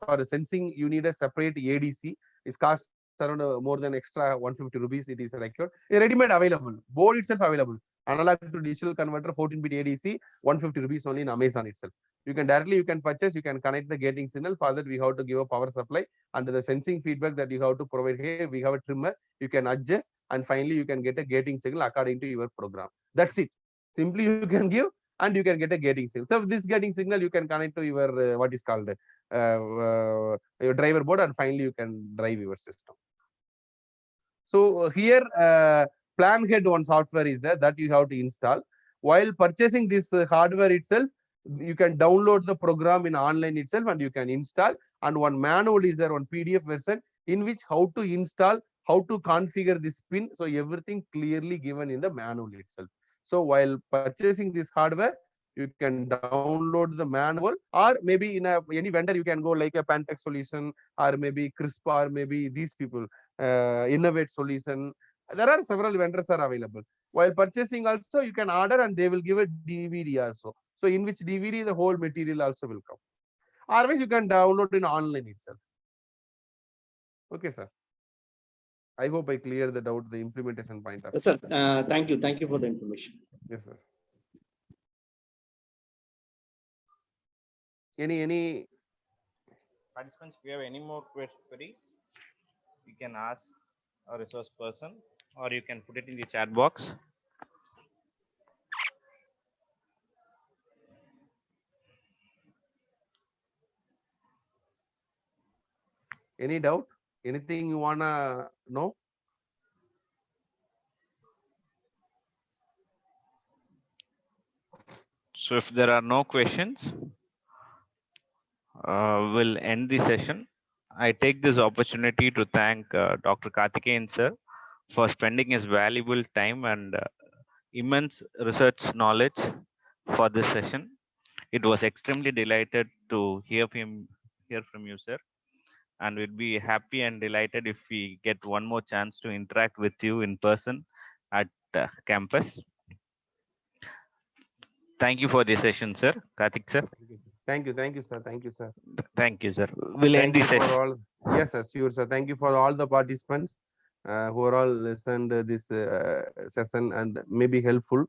for sensing, you need a separate ADC. It's cost around more than extra 150 rupees. It is required. A ready-made available. Board itself available. Analog to digital converter 14-bit ADC 150 rupees only in Amazon itself. You can directly purchase. You can connect the gating signal. For that we have to give a power supply and the sensing feedback that you have to provide here. We have a trimmer. You can adjust and finally you can get a gating signal according to your program. That's it. Simply you can give and you can get a gating signal. So this gating signal you can connect to your what is called your driver board, and finally you can drive your system. So here plan head one software is there that you have to install. While purchasing this hardware itself, you can download the program in online itself and you can install. And one manual is there, one PDF version in which how to install, how to configure this pin. So everything clearly given in the manual itself. So while purchasing this hardware, you can download the manual, or maybe in any vendor you can go like a Pantech solution, or maybe CRISP, or maybe these people Innovate solution. There are several vendors are available. While purchasing also you can order and they will give a DVD also. So in which DVD the whole material also will come. Otherwise you can download in online itself. Okay, sir. I hope I cleared the doubt, the implementation point of. Yes, sir. Thank you. Thank you for the information. Yes, sir. Any Participants, if you have any more queries, you can ask a resource person or you can put it in the chat box. any doubt? Anything you wanna know? So if there are no questions, we'll end the session. I take this opportunity to thank Dr. Karthikeyan sir for spending his valuable time and immense research knowledge for this session. It was extremely delighted to hear from you, sir. And we'll be happy and delighted if we get one more chance to interact with you in person at campus. Thank you for the session, sir. Karthik, sir. Thank you, sir. Thank you, sir. Thank you, sir. We'll end the session. All, yes, sir, sure, sir. Thank you for all the participants who are all listened this session and may be helpful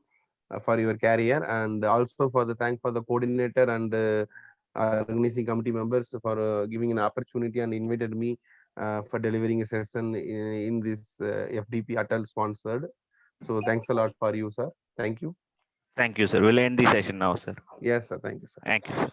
for your career, and also for the thank for the coordinator and organizing committee members for giving an opportunity and invited me for delivering a session in this FDP Atal sponsored. So thanks a lot for you, sir. Thank you. Thank you, sir. We'll end the session now, sir. Yes, sir. Thank you, sir. Thank you, sir.